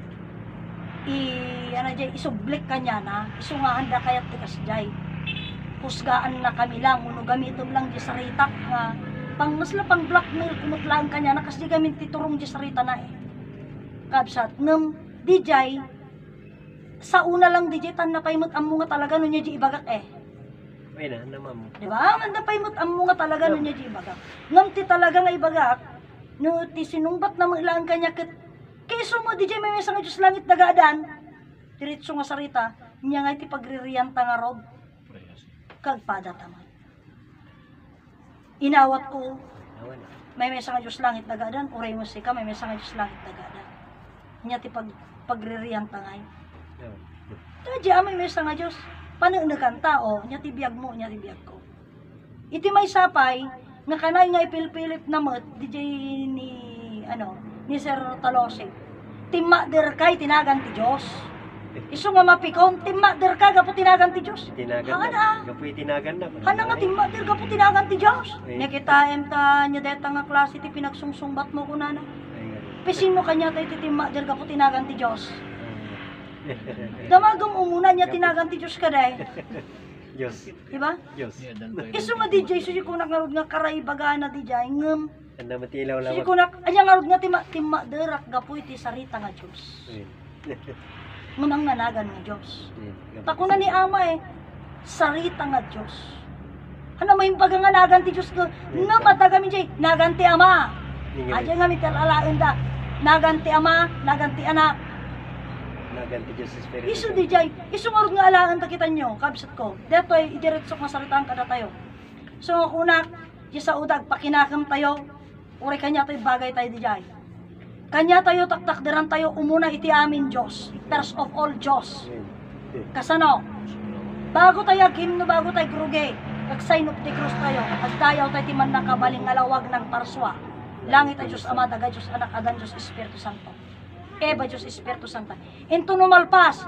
ano jay isublik kanya na isu nga handa kayat ti kasjay husgaan na kami lang uno gamitom lang di sarita nga pang masla pang blackmail kumutlaan kanya na kasi gamit ti turong di sarita na kabsat ngem di jay sa una lang di jay tan na paymot ammo nga talaga no nya di ibagak Ay na, namam. di ba man na paymot ammo nga talaga no nya di ibagak ngem ti talaga nga ibagak no ti sinungbat na mailaan kanya ket keso mo di jay may sa nga Diyos langit nagadan diretso nga sarita nya nga iti pagririyan ta nga rod kag pada tamay inawat ko Awan. may sa nga Diyos langit nagadan uray mo sika may sa nga Diyos langit nagadan nya ti pagririyan ta ngay di amay may sa nga Diyos panagnakan tao nya ti biyag mo nya ti biyag ko iti may sapay nga kanay nga ipilpilit na mat DJ ni Sir Talosig timmader kay tinagan ti Diyos iso nga mapikon timmader ka gapo tinagan ti Diyos Tinagan hana na. Gapoy tinagan na. hana nga timmader gapo tinagan ti Diyos Eh. nya kita ta nya deta nga klase ti pinagsungsungbat mo kunana pisino kanya tayo ti timmader gapo tinagan ti Diyos damagam umuna nya tinagan ti Diyos kaday Diyos. diba Diyos. iso nga DJ susi ko nakarod nga karaibaga na DJ ngem Handa matilaw susi lawak. ko nak anya nga rod nga timma derak gapoy ti sarita nga Dios ngem nanagan nga Dios takuna ni ama sarita nga Dios hana may baga nga nagan ti Dios nga matagamin jay nagan ti ama aja nga mitalalaen da nagan ti ama nagan ti anak naganti Diyos sa Espiritu. Isu di jay, isu marud nga alangan ta kita nyo, kabsat ko. Deto ay idiretso nga salitaan kada tayo. So kunak, di sa udag pakinakam tayo. Uri kanya tayo bagay tayo di jay. Kanya tayo taktakderan tayo umuna iti amin Diyos. First of all Diyos. Kasano? Bago tayo himno, bago tayo gruge. Kag-sign of the cross tayo. Agdayaw tayo timan na kabaling alawag ng parswa. Langit ay Diyos Ama, daga Diyos Anak, adan Diyos Espiritu Santo. Eba Diyos Espiritu Santo. Into numalpas.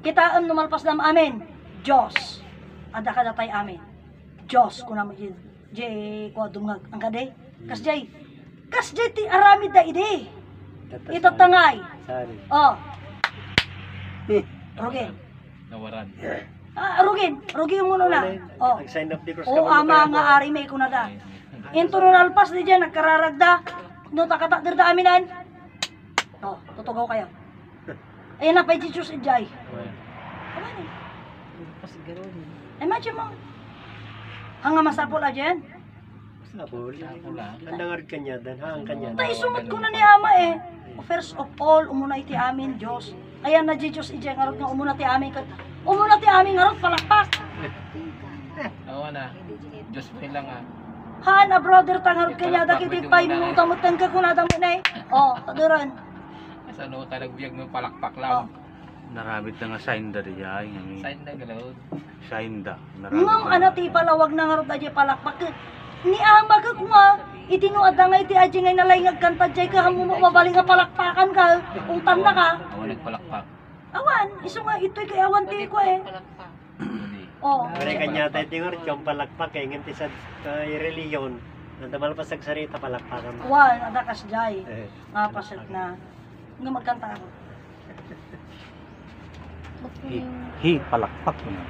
Kitaan numalpas nam amin. Diyos. Ada kada tayo amin. Diyos. Kuna mo jay ko dumag ang kaday. Kas jay ti aramid da ide. Ito tangay. Sari. Oh. Rugin. Nawaran. Rugin mo na. Oh. Sign of the cross. O ama nga ari may kunada. Into nalpas di dyan, nagkararagda. No takatakdir da aminan. Oh, tutugaw kayo. Ayan na pa Jesus ijay. Imagine mo. Hanga masapol a dyan. Sapol. Pula. Andangar kanya, danhang kanya. Tay sumot ko na ni ama eh. First of all, umuna iti amin Diyos. Ayan na Jesus ijay ngarot nga umuna ti amin. Umuna ti amin ngarot palakpak. Oo na. Diyos mo lang ah. Han, a brother tangarot kanya dakiti 5 minuto mo tangka kunada mo na eh. Oh, taduran. Sa ano ka nagbiyag ng palakpak Oh. lang. Naramit na nga sign da riya. Sign na galaw. Sign da. Ngam ana ti palawag na ngarot aje palakpak. Ni ama ka kuma itinuad nga iti aje ngay nalaingag kanta jay ka hamo mabaling nga palakpakan ka. Ungtan na ka. Ako nagpalakpak. Awan, iso nga ito'y kay awan ti ko eh. Hindi. Oh. Pare kanya tayo tingur, yung palakpak eh, nganti sa reliyon. Nandamal pa sa sarita palakpakan. Wan, ada kas jay. Eh, Nga paset na. Nga magkanta ako. Hi, palakpak mo na.